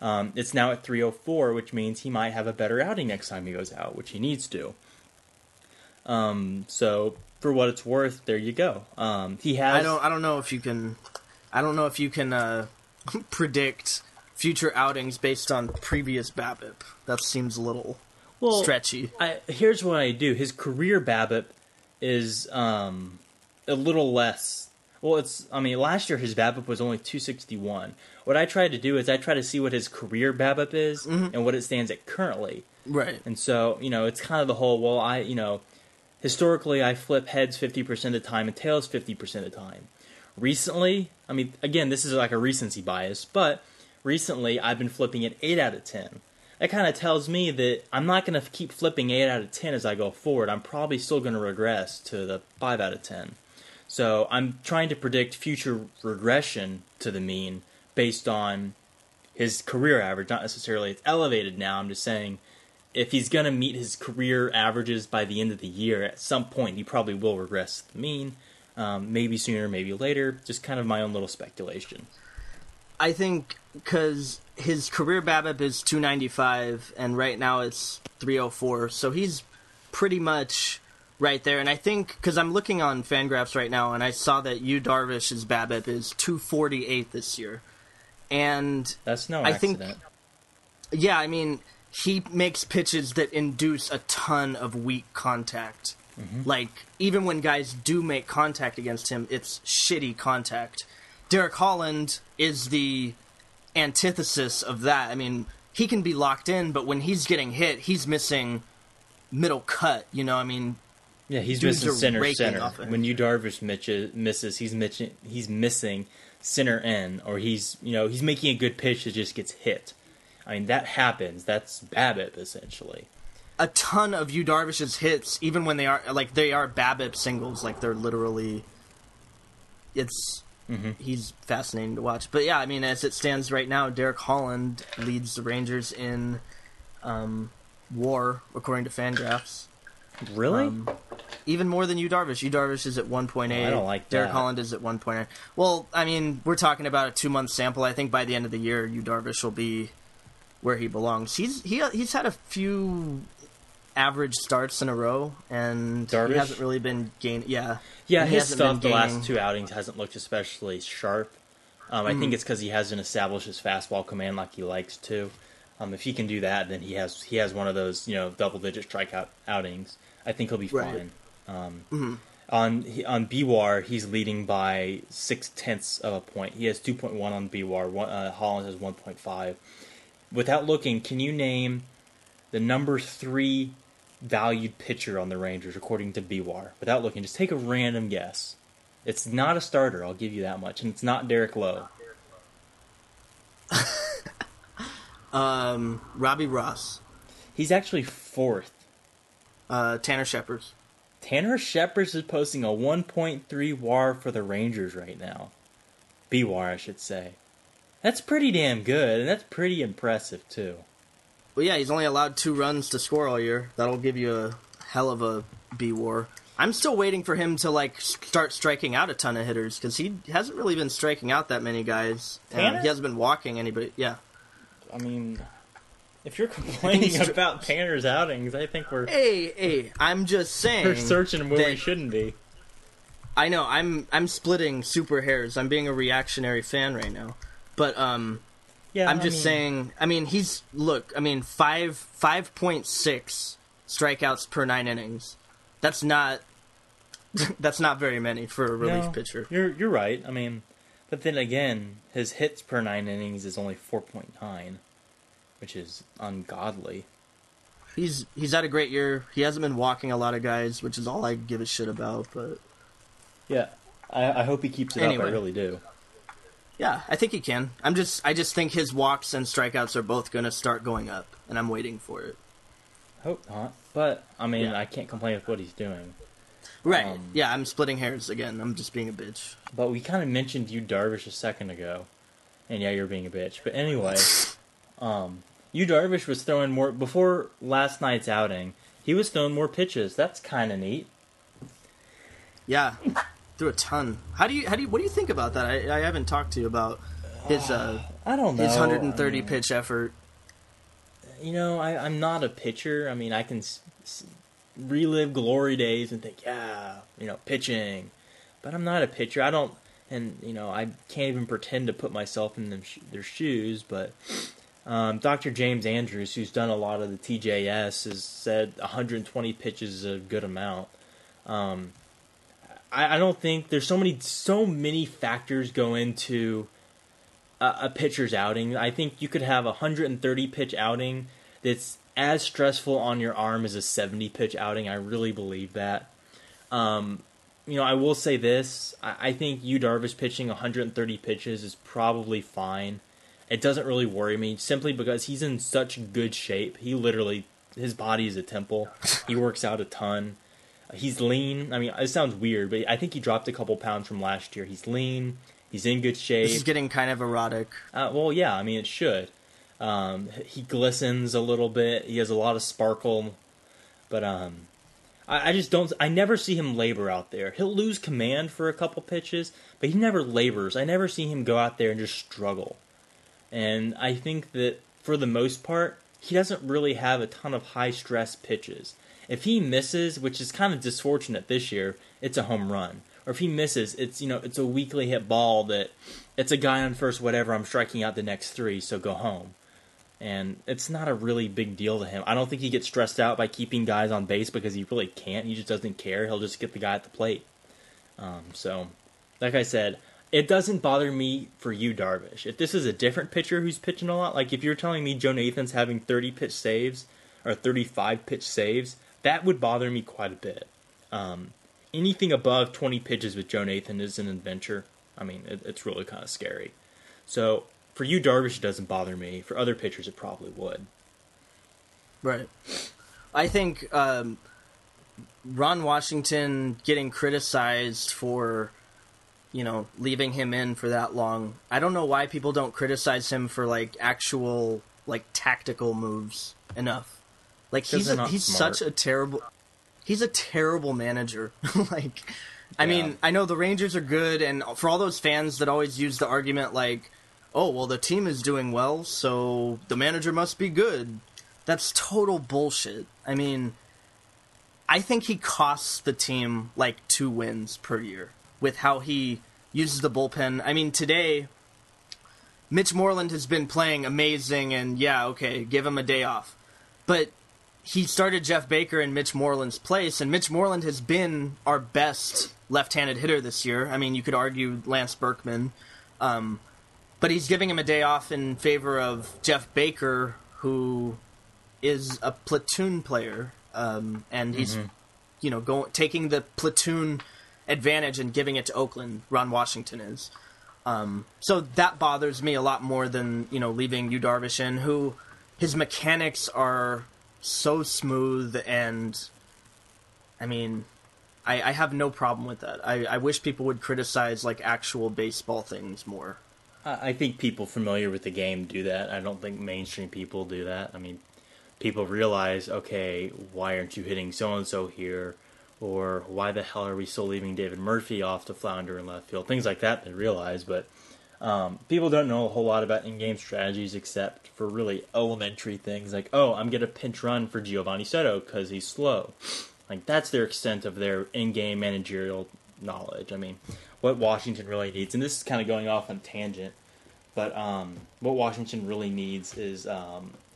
[SPEAKER 3] It's now at 304, which means he might have a better outing next time he goes out, which he needs to. So for what it's worth, there you go. He has.
[SPEAKER 2] I don't know if you can. I don't know if you can predict future outings based on previous BABIP. That seems a little stretchy.
[SPEAKER 3] Here's what I do. His career BABIP is a little less. Well, last year his BABIP was only 261. What I try to do is I try to see what his career BABIP is and what it stands at currently.
[SPEAKER 2] Right.
[SPEAKER 3] And so, it's kind of the whole, historically I flip heads 50% of the time and tails 50% of the time. Recently, again, this is like a recency bias, but recently I've been flipping it 8 out of 10. That kind of tells me that I'm not going to keep flipping 8 out of 10 as I go forward. I'm probably still going to regress to the 5 out of 10. So I'm trying to predict future regression to the mean based on his career average, not necessarily it's elevated now. I'm just saying if he's going to meet his career averages by the end of the year, at some point he probably will regress to the mean. Maybe sooner, maybe later. Just kind of my own little speculation.
[SPEAKER 2] I think because his career BABIP is 295, and right now it's 304, so he's pretty much right there. And I think, because I'm looking on Fangraphs right now, and I saw that Yu Darvish's BABIP is 248 this year. And
[SPEAKER 3] that's no accident.
[SPEAKER 2] Yeah, he makes pitches that induce a ton of weak contact. Mm-hmm. Like, even when guys do make contact against him, it's shitty contact. Derek Holland is the antithesis of that. He can be locked in, but when he's getting hit, he's missing middle cut, Yeah,
[SPEAKER 3] he's missing center. When Yu Darvish misses, he's missing center in, or he's making a good pitch that just gets hit. That happens. That's BABIP, essentially.
[SPEAKER 2] A ton of Yu Darvish's hits, even when they are BABIP singles, they're literally... He's fascinating to watch. But yeah, as it stands right now, Derek Holland leads the Rangers in WAR, according to Fangraphs.
[SPEAKER 3] Really?
[SPEAKER 2] Even more than Yu Darvish. Yu Darvish is at 1.8.
[SPEAKER 3] I don't like that.
[SPEAKER 2] Derek Holland is at 1.9. Well, we're talking about a 2-month sample. I think by the end of the year, Yu Darvish will be where he belongs. He's had a few average starts in a row, and
[SPEAKER 3] Darvish?
[SPEAKER 2] He hasn't really been gaining. Yeah,
[SPEAKER 3] his stuff the last 2 outings hasn't looked especially sharp. I think it's because he hasn't established his fastball command like he likes to. If he can do that, then he has one of those double-digit strikeout outings. I think he'll be fine. On BWAR, he's leading by 0.6 of a point. He has 2.1 on BWAR. Holland has 1.5. Without looking, can you name the number 3 valued pitcher on the Rangers according to BWAR? Without looking, just take a random guess. It's not a starter, I'll give you that much, and it's not Derek Lowe.
[SPEAKER 2] Robbie Ross.
[SPEAKER 3] He's actually 4th.
[SPEAKER 2] Tanner Scheppers.
[SPEAKER 3] Tanner Scheppers is posting a 1.3 WAR for the Rangers right now. BWAR, I should say. That's pretty damn good, and that's pretty impressive, too.
[SPEAKER 2] Well, yeah, he's only allowed 2 runs to score all year. That'll give you a hell of a BWAR. I'm still waiting for him to, start striking out a ton of hitters, because he hasn't really been striking out that many guys.
[SPEAKER 3] Tanner?
[SPEAKER 2] He hasn't been walking anybody. Yeah.
[SPEAKER 3] If you're complaining about Tanner's outings, I think we're...
[SPEAKER 2] Hey, I'm just saying...
[SPEAKER 3] We're searching where we shouldn't be.
[SPEAKER 2] I know, I'm splitting super hairs. I'm being a reactionary fan right now. But,
[SPEAKER 3] yeah,
[SPEAKER 2] I'm just saying... he's... Look, 5.6 strikeouts per 9 innings. That's not That's not very many for a relief
[SPEAKER 3] No,
[SPEAKER 2] pitcher.
[SPEAKER 3] You're right. I mean, but then again, his hits per 9 innings is only 4.9, which is ungodly.
[SPEAKER 2] He's had a great year. He hasn't been walking a lot of guys, which is all I give a shit about. But
[SPEAKER 3] yeah, I hope he keeps it up. I really do.
[SPEAKER 2] Yeah, I think he can. I just think his walks and strikeouts are both going to start going up, and I'm waiting for it.
[SPEAKER 3] Hope not. But I mean, I can't complain with what he's doing.
[SPEAKER 2] Right. Yeah, I'm splitting hairs again. I'm just being a bitch.
[SPEAKER 3] But we kind of mentioned Yu Darvish a second ago, and yeah, you're being a bitch. But anyway, Yu Darvish was throwing more before last night's outing. He was throwing more pitches. That's kind of neat.
[SPEAKER 2] Yeah. Threw a ton. What do you think about that? I haven't talked to you about his
[SPEAKER 3] I don't know.
[SPEAKER 2] His 130 pitch effort.
[SPEAKER 3] You know, I'm not a pitcher. I mean, I can relive glory days and think, yeah, you know, pitching. But I'm not a pitcher. I don't, and you know, I can't even pretend to put myself in their shoes. But Dr. James Andrews, who's done a lot of the TJS, has said 120 pitches is a good amount. I don't think there's so many factors go into a pitcher's outing. I think you could have a 130 pitch outing that's as stressful on your arm as a 70 pitch outing. I really believe that. You know, I will say this. I think Yu Darvish pitching 130 pitches is probably fine. It doesn't really worry me simply because he's in such good shape. His body is a temple. He works out a ton. He's lean. I mean, it sounds weird, but I think he dropped a couple pounds from last year. He's lean. He's in good shape.
[SPEAKER 2] This is getting kind of erotic.
[SPEAKER 3] Well, yeah, I mean, it should. He glistens a little bit. He has a lot of sparkle. But I just don't... I never see him labor out there. He'll lose command for a couple pitches, but he never labors. I never see him go out there and just struggle. And I think that, for the most part, he doesn't really have a ton of high-stress pitches. If he misses, which is kind of disfortunate this year, it's a home run. Or if he misses, it's a weakly hit ball that it's a guy on first, whatever, I'm striking out the next 3, so go home. And it's not a really big deal to him. I don't think he gets stressed out by keeping guys on base because he really can't. He just doesn't care. He'll just get the guy at the plate. So, like I said, it doesn't bother me for Yu Darvish. If this is a different pitcher who's pitching a lot, like if you're telling me Joe Nathan's having 30 pitch saves or 35 pitch saves, that would bother me quite a bit. Anything above 20 pitches with Joe Nathan is an adventure. I mean, it's really kind of scary. So, for Yu Darvish, it doesn't bother me. For other pitchers, it probably would.
[SPEAKER 2] Right. I think Ron Washington getting criticized for, leaving him in for that long. I don't know why people don't criticize him for, actual, tactical moves enough. He's such a terrible... He's a terrible manager. I mean, I know the Rangers are good, and for all those fans that always use the argument oh, well, the team is doing well, so the manager must be good. That's total bullshit. I mean, I think he costs the team 2 wins per year with how he uses the bullpen. I mean, today, Mitch Moreland has been playing amazing, and give him a day off. But he started Jeff Baker in Mitch Moreland's place, and Mitch Moreland has been our best left-handed hitter this year. I mean, you could argue Lance Berkman. But he's giving him a day off in favor of Jeff Baker, who is a platoon player, and he's, taking the platoon advantage and giving it to Oakland. Ron Washington is. So that bothers me a lot more than, leaving Yu Darvish in, who his mechanics are so smooth, and I mean, I have no problem with that. I wish people would criticize actual baseball things more.
[SPEAKER 3] I think people familiar with the game do that. I don't think mainstream people do that. I mean, people realize, okay, why aren't you hitting so-and-so here? Or why the hell are we still leaving David Murphy off to flounder in left field? Things like that they realize, but people don't know a whole lot about in-game strategies except for really elementary things like, I'm going to pinch run for Giovanni Soto because he's slow. That's their extent of their in-game managerial knowledge. I mean, what Washington really needs, and this is kind of going off on a tangent, but what Washington really needs is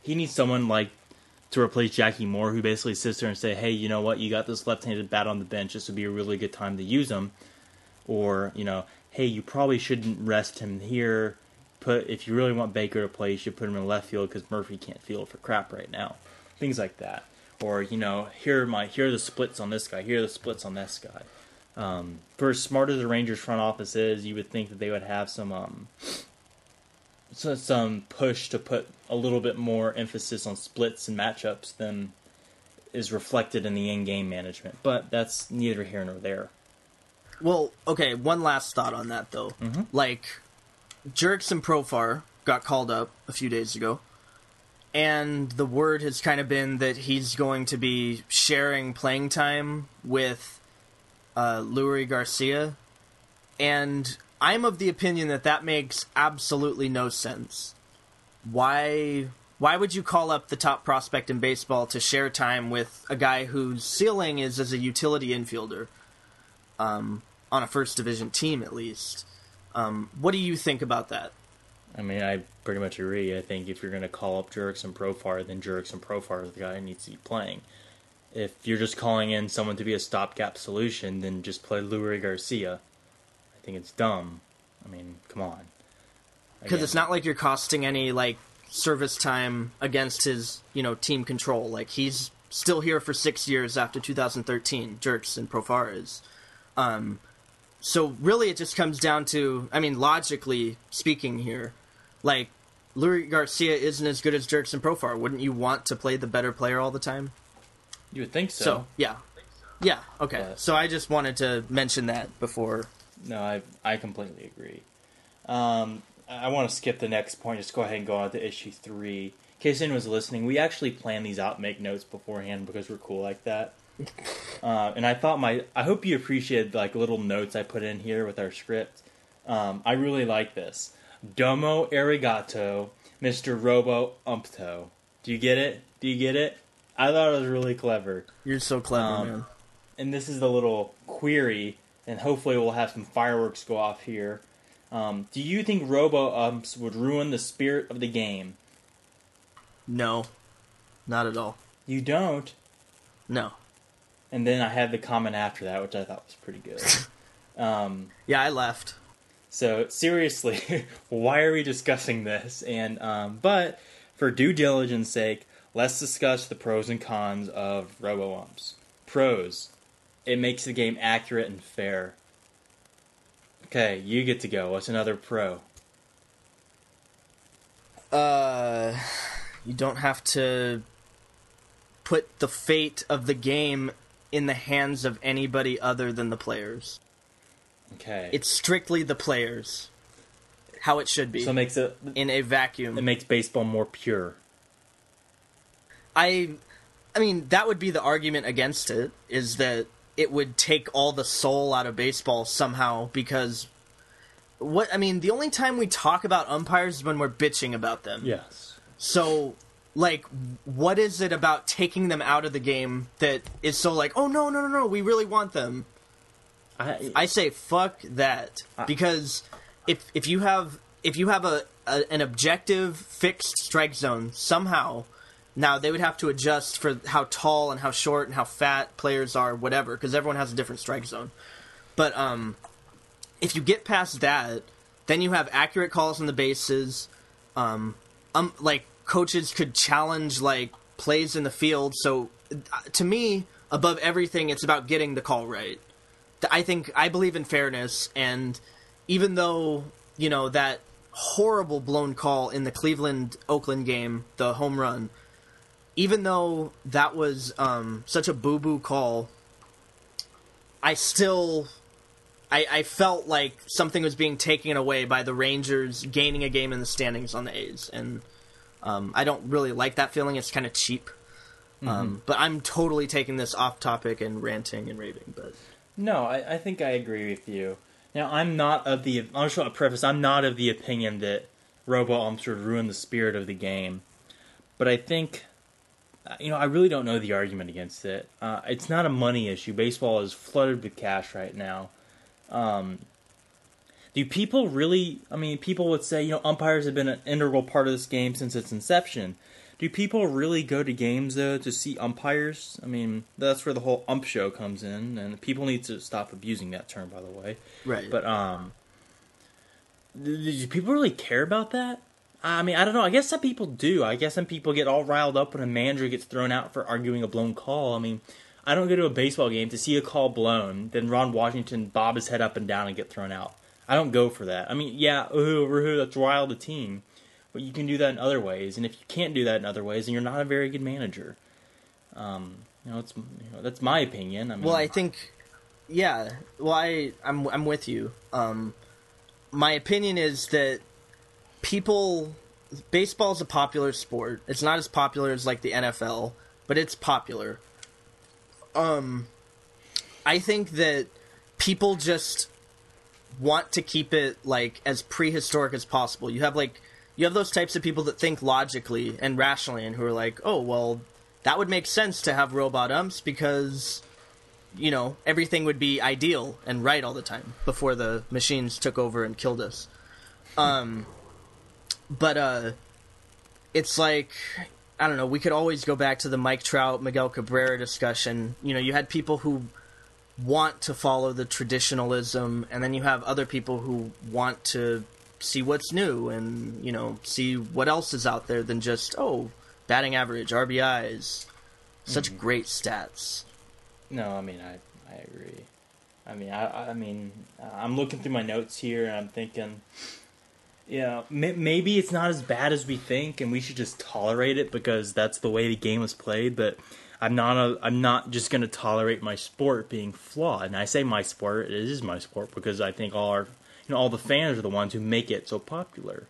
[SPEAKER 3] he needs someone like to replace Jackie Moore, who basically sits there and say, hey, you know what, you got this left-handed bat on the bench, this would be a really good time to use him. Or, hey, you probably shouldn't rest him here. If you really want Baker to play, you should put him in left field because Murphy can't field for crap right now. Things like that. Or, here are the splits on this guy, here are the splits on this guy. For as smart as the Rangers front office is, you would think that they would have some push to put a little bit more emphasis on splits and matchups than is reflected in the in-game management. But that's neither here nor there.
[SPEAKER 2] Well, okay, one last thought on that, though.
[SPEAKER 3] Mm-hmm.
[SPEAKER 2] Like, Jurickson Profar got called up a few days ago, and the word has kind of been that he's going to be sharing playing time with Lurie Garcia, and I'm of the opinion that makes absolutely no sense. Why would you call up the top prospect in baseball to share time with a guy whose ceiling is as a utility infielder? On a first division team, at least. What do you think about that?
[SPEAKER 3] I mean, I pretty much agree. I think if you're going to call up Jurickson Profar, then Jurickson Profar is the guy who needs to be playing. If you're just calling in someone to be a stopgap solution, then just play Lurie Garcia. I think it's dumb. I mean, come on.
[SPEAKER 2] Because it's not like you're costing any, service time against his, team control. Like, he's still here for 6 years after 2013, Jurickson Profar is. So really it just comes down to, logically speaking here, Lurie Garcia isn't as good as Jurickson Profar. Wouldn't you want to play the better player all the time?
[SPEAKER 3] You would think so.
[SPEAKER 2] So, yeah. Yeah, okay.
[SPEAKER 3] But,
[SPEAKER 2] so I just wanted to mention that before.
[SPEAKER 3] No, I completely agree. I want to skip the next point, just go ahead and go on to issue 3. In case anyone was listening, we actually plan these out and make notes beforehand because we're cool like that. And I thought I hope you appreciated little notes I put in here with our script. I really like this. Domo arigato, Mr. Robo Umpto. Do you get it? I thought it was really clever.
[SPEAKER 2] You're so clever, man.
[SPEAKER 3] And this is the little query, and hopefully we'll have some fireworks go off here. Do you think Robo Umps would ruin the spirit of the game?
[SPEAKER 2] No. Not at all.
[SPEAKER 3] You don't?
[SPEAKER 2] No.
[SPEAKER 3] And then I had the comment after that, which I thought was pretty good.
[SPEAKER 2] Yeah, I left.
[SPEAKER 3] So, seriously, why are we discussing this? And but, for due diligence sake, let's discuss the pros and cons of Robo Umps. Pros. It makes the game accurate and fair. Okay, you get to go. What's another pro?
[SPEAKER 2] You don't have to put the fate of the game in the hands of anybody other than the players.
[SPEAKER 3] Okay.
[SPEAKER 2] It's strictly the players. How it should be.
[SPEAKER 3] So it makes it...
[SPEAKER 2] in a vacuum.
[SPEAKER 3] It makes baseball more pure.
[SPEAKER 2] I mean, that would be the argument against it, is that it would take all the soul out of baseball somehow, because... the only time we talk about umpires is when we're bitching about them.
[SPEAKER 3] Yes.
[SPEAKER 2] So... what is it about taking them out of the game that is so oh, no, we really want them? I say fuck that, because if you have an objective fixed strike zone somehow, now they would have to adjust for how tall and how short and how fat players are, whatever, because everyone has a different strike zone. But if you get past that, then you have accurate calls on the bases, coaches could challenge plays in the field. So to me, above everything, it's about getting the call right. I believe in fairness, and even though that horrible blown call in the Cleveland-Oakland game, the home run, even though that was such a boo-boo call, I felt like something was being taken away by the Rangers gaining a game in the standings on the A's, and I don't really like that feeling. It's kind of cheap. But I'm totally taking this off topic and ranting and raving. But
[SPEAKER 3] no, I think I agree with you. Now, I just want to preface, I'm not of the opinion that Robo Umps would ruin the spirit of the game. But I think, I really don't know the argument against it. It's not a money issue. Baseball is flooded with cash right now. Do people really... people would say, umpires have been an integral part of this game since its inception. Do people really go to games, though, to see umpires? I mean, that's where the whole ump show comes in, and people need to stop abusing that term, by the way.
[SPEAKER 2] Right.
[SPEAKER 3] But, do people really care about that? I mean, I don't know. I guess some people do. I guess some people get all riled up when a manager gets thrown out for arguing a blown call. I mean, I don't go to a baseball game to see a call blown, then Ron Washington bob his head up and down and get thrown out. I don't go for that. I mean, yeah, that's rile the team. But you can do that in other ways, and if you can't do that in other ways, then you're not a very good manager. That's my opinion. I mean,
[SPEAKER 2] well, I think, yeah. Well, I'm with you. My opinion is that baseball's a popular sport. It's not as popular as like the NFL, but it's popular. I think that people just want to keep it like as prehistoric as possible. You have those types of people that think logically and rationally and who are like, oh, well, that would make sense to have robot umps because, everything would be ideal and right all the time before the machines took over and killed us. But it's like, I don't know, we could always go back to the Mike Trout, Miguel Cabrera discussion. You had people who want to follow the traditionalism, and then you have other people who want to see what's new and, see what else is out there than just, batting average, RBIs, such great stats.
[SPEAKER 3] No, I mean, I agree. I mean, I'm looking through my notes here, and I'm thinking, maybe it's not as bad as we think, and we should just tolerate it because that's the way the game is played. But I'm not just going to tolerate my sport being flawed. And I say my sport; it is my sport because I think all the fans are the ones who make it so popular.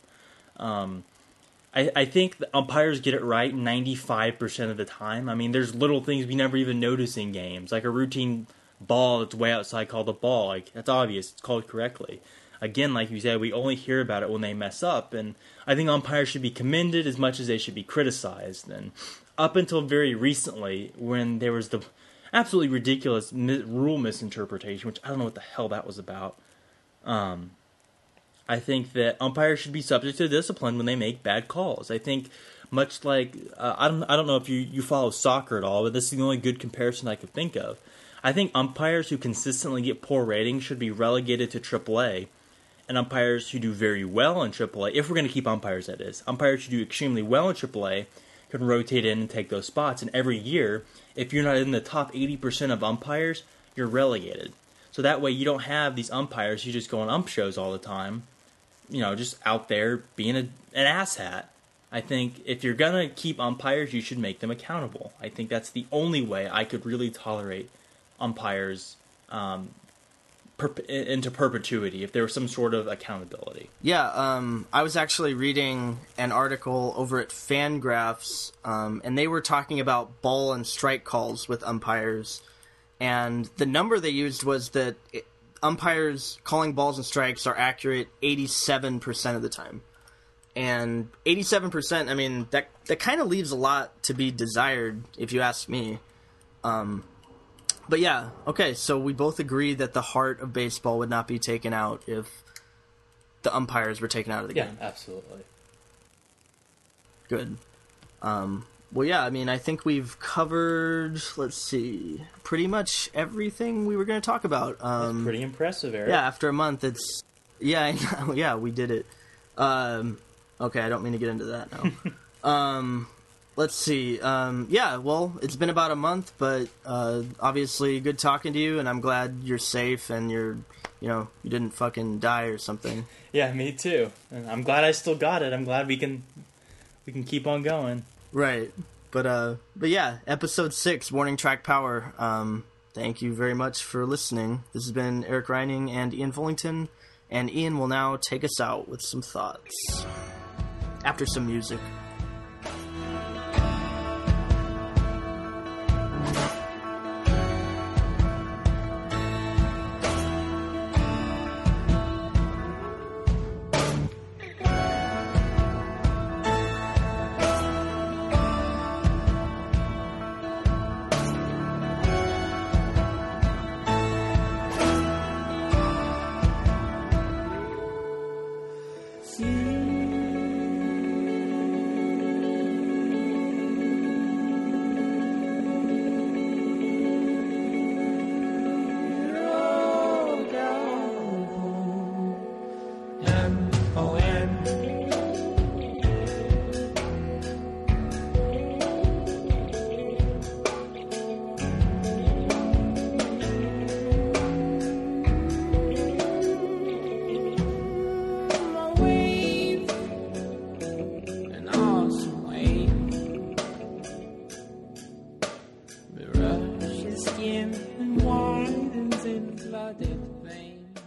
[SPEAKER 3] I think the umpires get it right 95% of the time. I mean, there's little things we never even notice in games, like a routine ball that's way outside called a ball. Like, that's obvious. It's called correctly. Again, like you said, we only hear about it when they mess up. And I think umpires should be commended as much as they should be criticized. And up until very recently, when there was the absolutely ridiculous rule misinterpretation, which I don't know what the hell that was about, I think that umpires should be subject to discipline when they make bad calls. I think much like, I don't know if you follow soccer at all, but this is the only good comparison I could think of. I think umpires who consistently get poor ratings should be relegated to AAA, and umpires who do very well in AAA, if we're going to keep umpires, that is, umpires who do extremely well in AAA can rotate in and take those spots. And every year, if you're not in the top 80% of umpires, you're relegated. So that way you don't have these umpires who just go on ump shows all the time, just out there being an asshat. I think if you're going to keep umpires, you should make them accountable. I think that's the only way I could really tolerate umpires into perpetuity, if there was some sort of accountability.
[SPEAKER 2] Yeah, I was actually reading an article over at Fangraphs, and they were talking about ball and strike calls with umpires, and the number they used was that umpires calling balls and strikes are accurate 87% of the time. And 87%, I mean, that kind of leaves a lot to be desired, if you ask me. But yeah, okay, so we both agree that the heart of baseball would not be taken out if the umpires were taken out of the game.
[SPEAKER 3] Yeah, absolutely.
[SPEAKER 2] Good. Well, yeah, I mean, I think we've covered, let's see, pretty much everything we were going to talk about.
[SPEAKER 3] That's pretty impressive, Eric.
[SPEAKER 2] Yeah, after a month, yeah, yeah, we did it. Okay, I don't mean to get into that now. Let's see. Yeah, well, it's been about a month, but obviously good talking to you, and I'm glad you're safe and you didn't fucking die or something.
[SPEAKER 3] Yeah, me too. And I'm glad I still got it. I'm glad we can keep on going.
[SPEAKER 2] Right. But yeah, episode 6, Warning Track Power. Thank you very much for listening. This has been Eric Reining and Ian Fullington, and Ian will now take us out with some thoughts after some music.
[SPEAKER 4] skin and widens in flooded veins.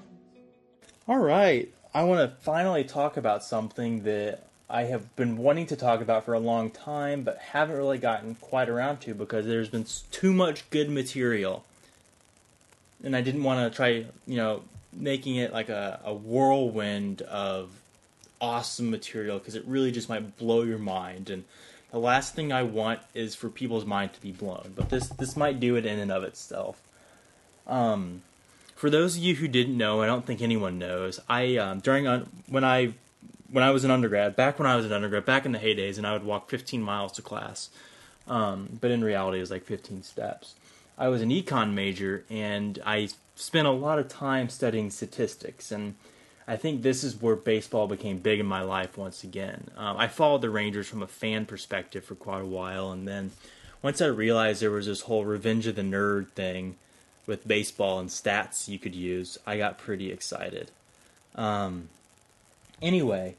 [SPEAKER 3] All right, I want to finally talk about something that I have been wanting to talk about for a long time, but haven't really gotten quite around to because there's been too much good material. And I didn't want to try, making it like a whirlwind of awesome material because it really just might blow your mind. And the last thing I want is for people's mind to be blown. But this might do it in and of itself. For those of you who didn't know, I don't think anyone knows. When I was an undergrad, back in the heydays, and I would walk 15 miles to class. But in reality, it was like 15 steps. I was an econ major, and I spent a lot of time studying statistics, and I think this is where baseball became big in my life once again. I followed the Rangers from a fan perspective for quite a while, and then once I realized there was this whole Revenge of the Nerd thing with baseball and stats you could use, I got pretty excited. Anyway,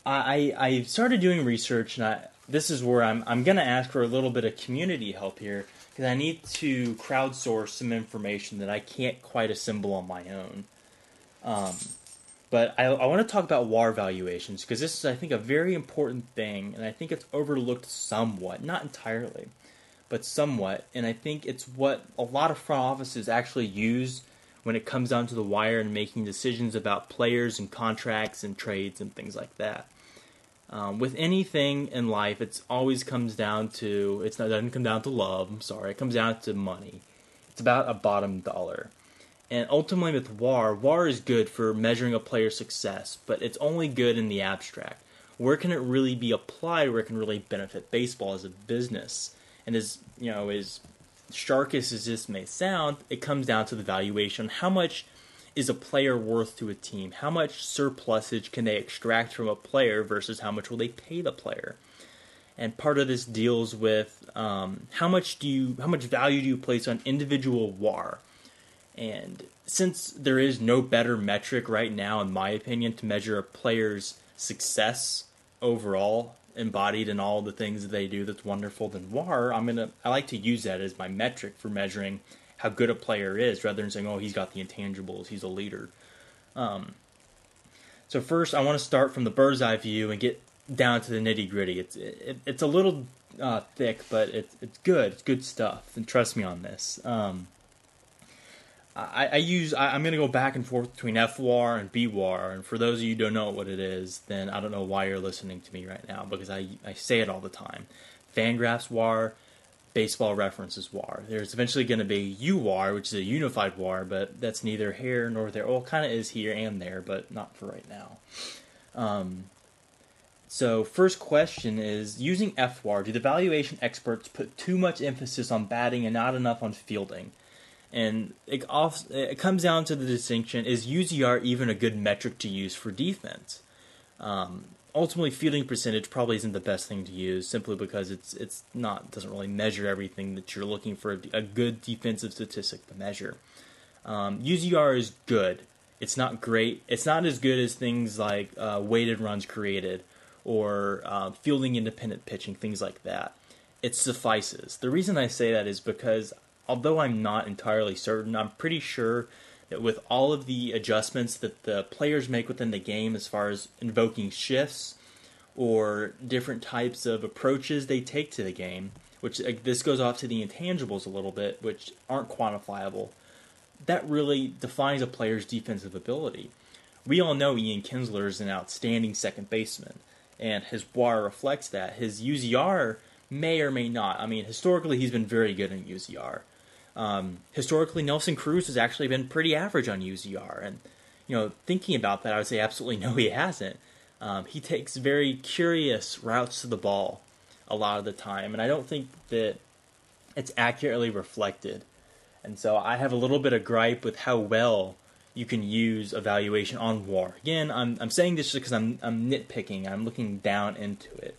[SPEAKER 3] I started doing research, and this is where I'm going to ask for a little bit of community help here, because I need to crowdsource some information that I can't quite assemble on my own. But I want to talk about WAR valuations, because this is, I think, a very important thing, and I think it's overlooked somewhat, not entirely, but somewhat, and I think it's what a lot of front offices actually use when it comes down to the wire and making decisions about players and contracts and trades and things like that. With anything in life, it always comes down to, it doesn't come down to love, it comes down to money. It's about a bottom dollar. And ultimately with WAR is good for measuring a player's success, but it's only good in the abstract. Where can it really be applied, where it can really benefit baseball as a business? And as sharkish as this may sound, it comes down to the valuation. How much is a player worth to a team? How much surplusage can they extract from a player versus how much will they pay the player? And part of this deals with how much value do you place on individual WAR? And since there is no better metric right now, in my opinion, to measure a player's success overall, embodied in all the things that they do that's wonderful than WAR, I like to use that as my metric for measuring how good a player is, rather than saying, oh, he's got the intangibles, he's a leader. So first, I want to start from the bird's eye view and get down to the nitty gritty. It's a little thick, but it's good. It's good stuff, and trust me on this. I'm going to go back and forth between FWAR and BWAR, and for those of you who don't know what it is, then I don't know why you're listening to me right now, because I say it all the time. Fangraphs WAR, Baseball References WAR. There's eventually going to be UWAR, which is a unified WAR, but that's neither here nor there. Well, it kind of is here and there, but not for right now. So first question is, using FWAR, do the valuation experts put too much emphasis on batting and not enough on fielding? And it comes down to the distinction, is UZR even a good metric to use for defense? Ultimately, fielding percentage probably isn't the best thing to use, simply because doesn't really measure everything that you're looking for a good defensive statistic to measure. UZR is good. It's not great. It's not as good as things like weighted runs created or fielding independent pitching, things like that. It suffices. The reason I say that is because, although I'm not entirely certain, I'm pretty sure that with all of the adjustments that the players make within the game as far as invoking shifts or different types of approaches they take to the game, which this goes off to the intangibles a little bit, which aren't quantifiable, that really defines a player's defensive ability. We all know Ian Kinsler is an outstanding second baseman, and his WAR reflects that. His UZR may or may not. I mean, historically, he's been very good in UZR. Historically, Nelson Cruz has actually been pretty average on UZR, and thinking about that, I would say absolutely no, he hasn't. He takes very curious routes to the ball a lot of the time, and I don't think that it's accurately reflected. And so I have a little bit of gripe with how well you can use evaluation on WAR. Again, I'm saying this just because I'm nitpicking. I'm looking down into it,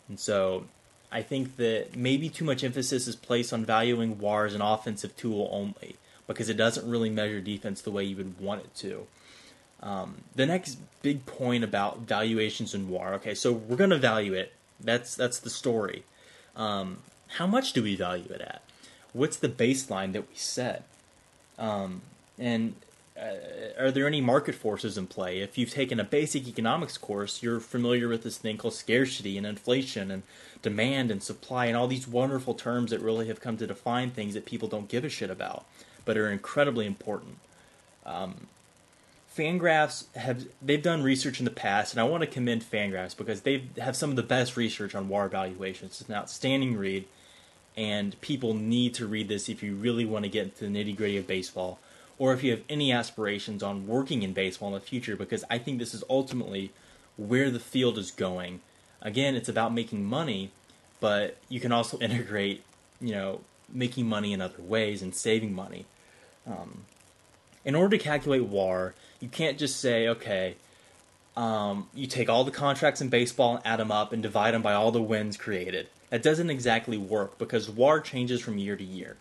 [SPEAKER 3] and so I think that maybe too much emphasis is placed on valuing WAR as an offensive tool only, because it doesn't really measure defense the way you would want it to. The next big point about valuations in WAR, okay, so we're going to value it. That's the story. How much do we value it at? what's the baseline that we set? And are there any market forces in play? If you've taken a basic economics course, you're familiar with this thing called scarcity and inflation and demand and supply and all these wonderful terms that really have come to define things that people don't give a shit about, but are incredibly important. Fangraphs they've done research in the past, and I want to commend Fangraphs because they have some of the best research on WAR valuations. It's an outstanding read, and people need to read this if you really want to get into the nitty-gritty of baseball, or if you have any aspirations on working in baseball in the future, because I think this is ultimately where the field is going. Again, it's about making money, but you can also integrate, making money in other ways and saving money. In order to calculate WAR, you can't just say, okay, you take all the contracts in baseball and add them up and divide them by all the wins created. That doesn't exactly work because WAR changes from year to year.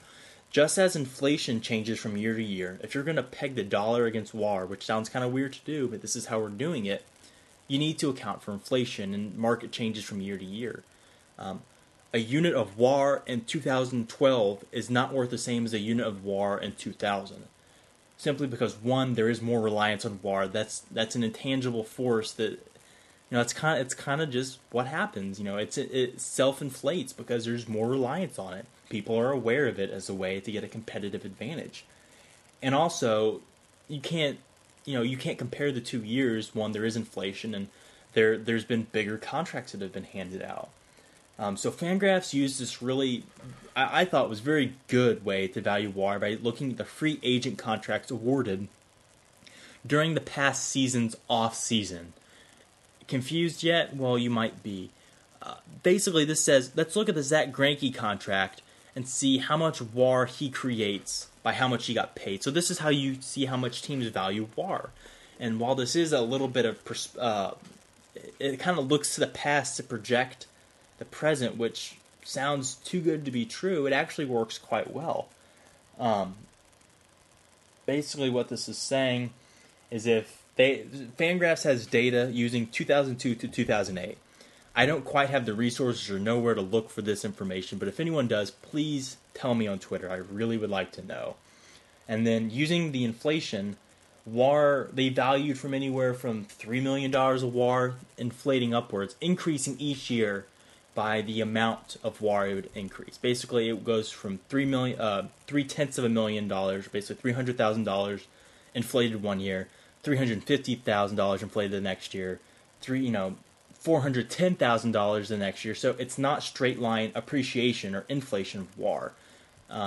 [SPEAKER 3] Just as inflation changes from year to year, if you're going to peg the dollar against WAR, which sounds kind of weird to do, but this is how we're doing it, you need to account for inflation and market changes from year to year. A unit of WAR in 2012 is not worth the same as a unit of WAR in 2000. Simply because, one, there is more reliance on WAR. That's an intangible force that, it's kind of just what happens. It self-inflates because there's more reliance on it. People are aware of it as a way to get a competitive advantage. And also, you can't compare the 2 years. One, there is inflation, and there's been bigger contracts that have been handed out. So Fangraphs used this really, I thought was very good way to value WAR by looking at the free agent contracts awarded during the past season's off-season. Confused yet? Well, you might be. Basically, this says, let's look at the Zach Greinke contract and see how much WAR he creates by how much he got paid. So this is how you see how much teams value WAR. And while this is a little bit of, it kind of looks to the past to project the present, which sounds too good to be true, it actually works quite well. Basically what this is saying is Fangraphs has data using 2002 to 2008. I don't quite have the resources or know where to look for this information, but if anyone does, please tell me on Twitter. I really would like to know. And then using the inflation, WAR, they valued from anywhere from $3 million of WAR inflating upwards, increasing each year by the amount of WAR it would increase. Basically, it goes from $0.3 basically $300,000 inflated one year, $350,000 inflated the next year, $410,000 the next year. So it's not straight line appreciation or inflation of WAR.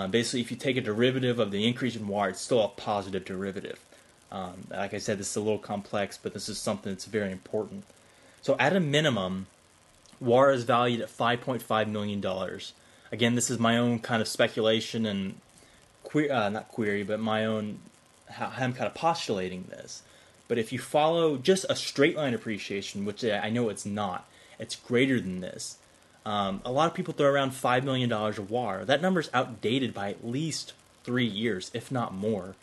[SPEAKER 3] Basically, if you take a derivative of the increase in WAR, it's still a positive derivative. Like I said, this is a little complex, but this is something that's very important. So at a minimum, WAR is valued at $5.5 million. Again, this is my own kind of speculation and not query, but my own how I'm kind of postulating this. But if you follow just a straight line appreciation, which I know it's not, it's greater than this. A lot of people throw around $5 million of WAR. That number's outdated by at least 3 years, if not more.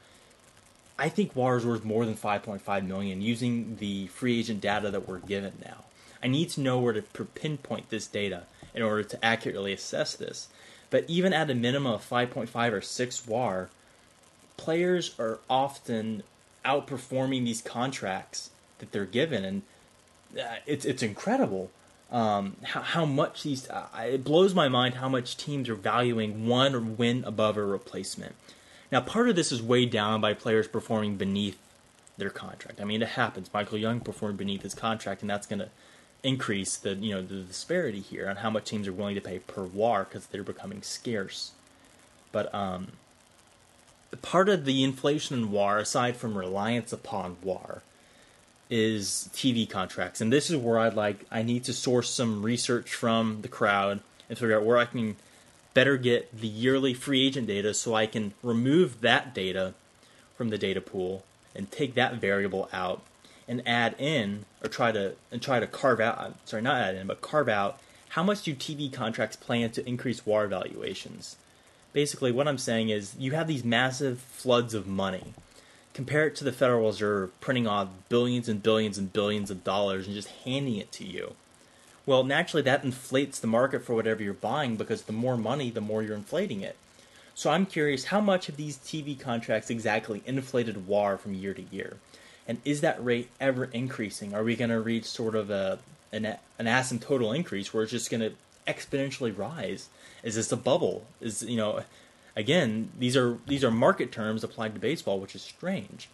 [SPEAKER 3] I think WAR is worth more than $5.5 million using the free agent data that we're given now. I need to know where to pinpoint this data in order to accurately assess this. But even at a minimum of 5.5 or 6 WAR, players are often outperforming these contracts that they're given, and it's incredible how much these. It blows my mind how much teams are valuing one win above a replacement. Now, part of this is weighed down by players performing beneath their contract. I mean, it happens. Michael Young performed beneath his contract, and that's going to increase the disparity here on how much teams are willing to pay per WAR because they're becoming scarce. But part of the inflation in WAR, aside from reliance upon WAR, is TV contracts. And this is where I need to source some research from the crowd and figure out where I can better get the yearly free agent data so I can remove that data from the data pool and take that variable out and add in, or try to carve out, not add in, but carve out how much do TV contracts plan to increase WAR valuations. Basically, what I'm saying is you have these massive floods of money. Compare it to the Federal Reserve printing off billions and billions and billions of dollars and just handing it to you. Well, naturally, that inflates the market for whatever you're buying because the more money, the more you're inflating it. So I'm curious, how much have these TV contracts exactly inflated WAR from year to year? And is that rate ever increasing? Are we going to reach sort of an asymptotal increase where it's just going to exponentially rise? Is this a bubble? Again, these are market terms applied to baseball, which is strange.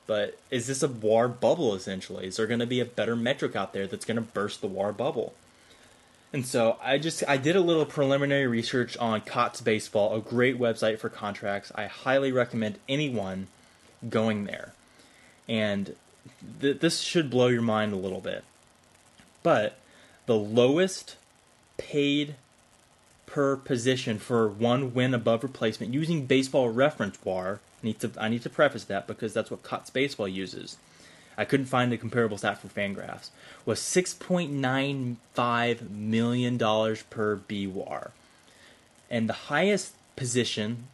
[SPEAKER 3] But is this a WAR bubble, essentially? Is there going to be a better metric out there that's going to burst the WAR bubble? And so I did a little preliminary research on COTS Baseball, a great website for contracts. I highly recommend anyone going there. And this should blow your mind a little bit. But the lowest paid per position for one win above replacement using Baseball Reference WAR, I need to preface that because that's what COTS Baseball uses. I couldn't find a comparable stat for Fangraphs. Was $6.95 million per BWAR. And the highest position,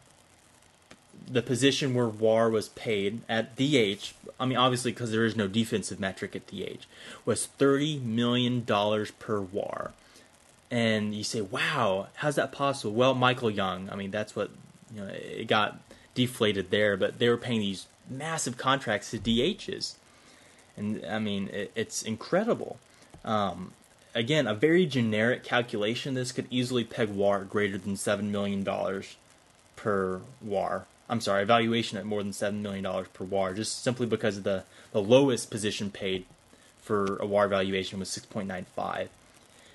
[SPEAKER 3] the position where WAR was paid at DH, I mean obviously because there is no defensive metric at DH, was $30 million per WAR. And you say, wow, how's that possible? Well, Michael Young, I mean that's what, it got deflated there, but they were paying these massive contracts to DHs. And I mean, it's incredible. Again, a very generic calculation. This could easily peg WAR greater than $7 million per WAR. I'm sorry, valuation at more than $7 million per WAR, just simply because of the lowest position paid for a WAR valuation was 6.95.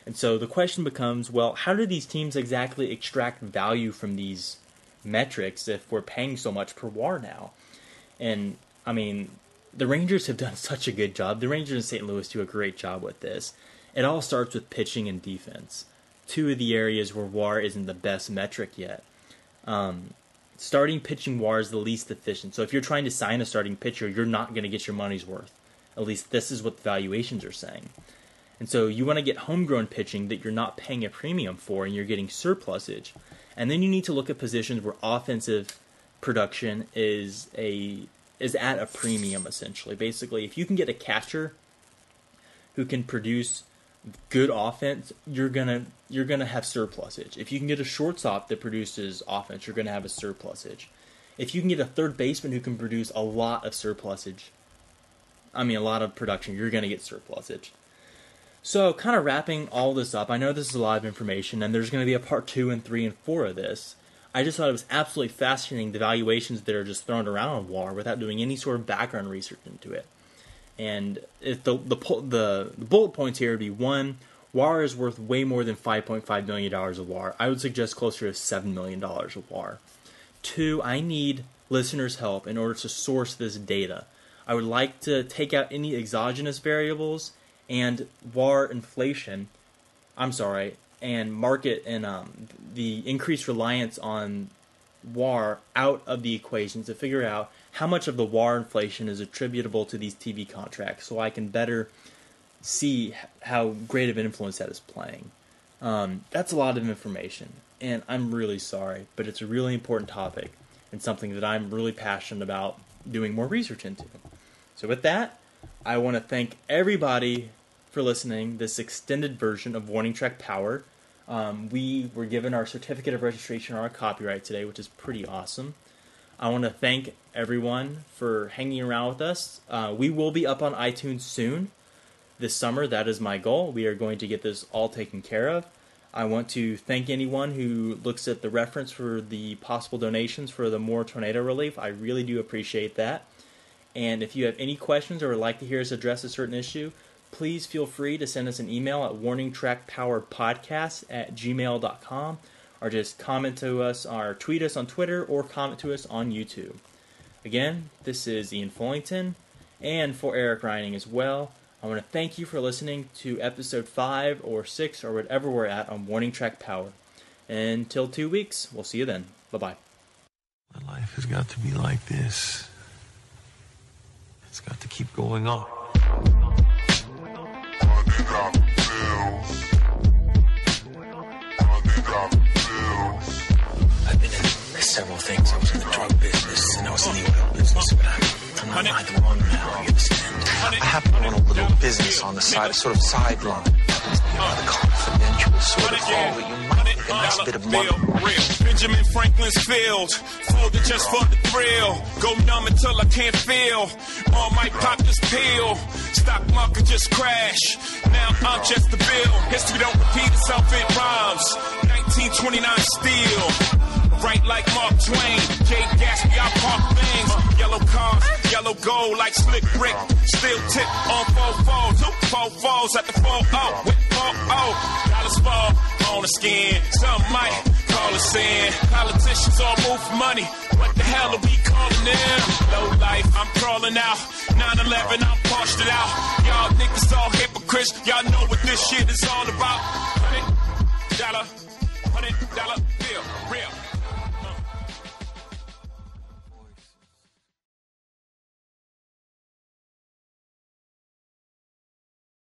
[SPEAKER 3] And so the question becomes, well, how do these teams exactly extract value from these metrics if we're paying so much per WAR now? And I mean, the Rangers have done such a good job. The Rangers in St. Louis do a great job with this. It all starts with pitching and defense, two of the areas where WAR isn't the best metric yet. Starting pitching WAR is the least efficient. So if you're trying to sign a starting pitcher, you're not going to get your money's worth. At least this is what the valuations are saying. And so you want to get homegrown pitching that you're not paying a premium for and you're getting surplusage. And then you need to look at positions where offensive production is at a premium, essentially. Basically, if you can get a catcher who can produce good offense, you're gonna have surplusage. If you can get a shortstop that produces offense, you're gonna have a surplusage. If you can get a third baseman who can produce a lot of surplusage, a lot of production, you're gonna get surplusage. So, kind of wrapping all this up, I know this is a lot of information, and there's going to be a part 2 and 3 and 4 of this. I just thought it was absolutely fascinating, the valuations that are just thrown around on WAR without doing any sort of background research into it. And if the bullet points here would be, 1, WAR is worth way more than $5.5 million of WAR. I would suggest closer to $7 million of WAR. 2, I need listeners' help in order to source this data. I would like to take out any exogenous variables and WAR inflation, and market and the increased reliance on WAR out of the equation to figure out how much of the WAR inflation is attributable to these TV contracts so I can better see how great of an influence that is playing. That's a lot of information, and I'm really sorry, but it's a really important topic and something that I'm really passionate about doing more research into. So with that, I want to thank everybody for listening this extended version of Warning Track Power. We were given our certificate of registration on our copyright today, which is pretty awesome. I want to thank everyone for hanging around with us. We will be up on iTunes soon. This summer, that is my goal. We are going to get this all taken care of. I want to thank anyone who looks at the reference for the possible donations for the more tornado relief. I really do appreciate that. And if you have any questions or would like to hear us address a certain issue, please feel free to send us an email at warningtrackpowerpodcast@gmail.com, or just comment to us or tweet us on Twitter or comment to us on YouTube. Again, this is Ian Fullington, and for Eric Reining as well. I want to thank you for listening to episode 5 or 6 or whatever we're at on Warning Track Power. Until 2 weeks, we'll see you then. Bye-bye.
[SPEAKER 5] My life has got to be like this. It's got to keep going on.
[SPEAKER 6] I've been in several things. I was in the drug business and I was in the oil business, but I'm not either one now, you understand? I happen to run a little business on the side, a sort of sideline. The confidential sort of thing that you might a nice bit of money.
[SPEAKER 7] Benjamin Franklin's field, folded just for the thrill. Go numb until I can't feel. All might pop this pill. Stock market just crash. Now I'm just the bill. History don't repeat itself, it rhymes. 1929 steel. Right like Mark Twain, Jay Gatsby, I park things. Yellow cars, yellow gold like slick brick. Steel tip on 4-4s, 4-4s at the 4-0 with 4-0. Dollars fall on the skin, some might call us sin. Politicians all move for money, what the hell are we calling them? Low life, I'm crawling out. 9/11, I'm parched it out. Y'all niggas all hypocrites, y'all know what this shit is all about. $100 bill, real.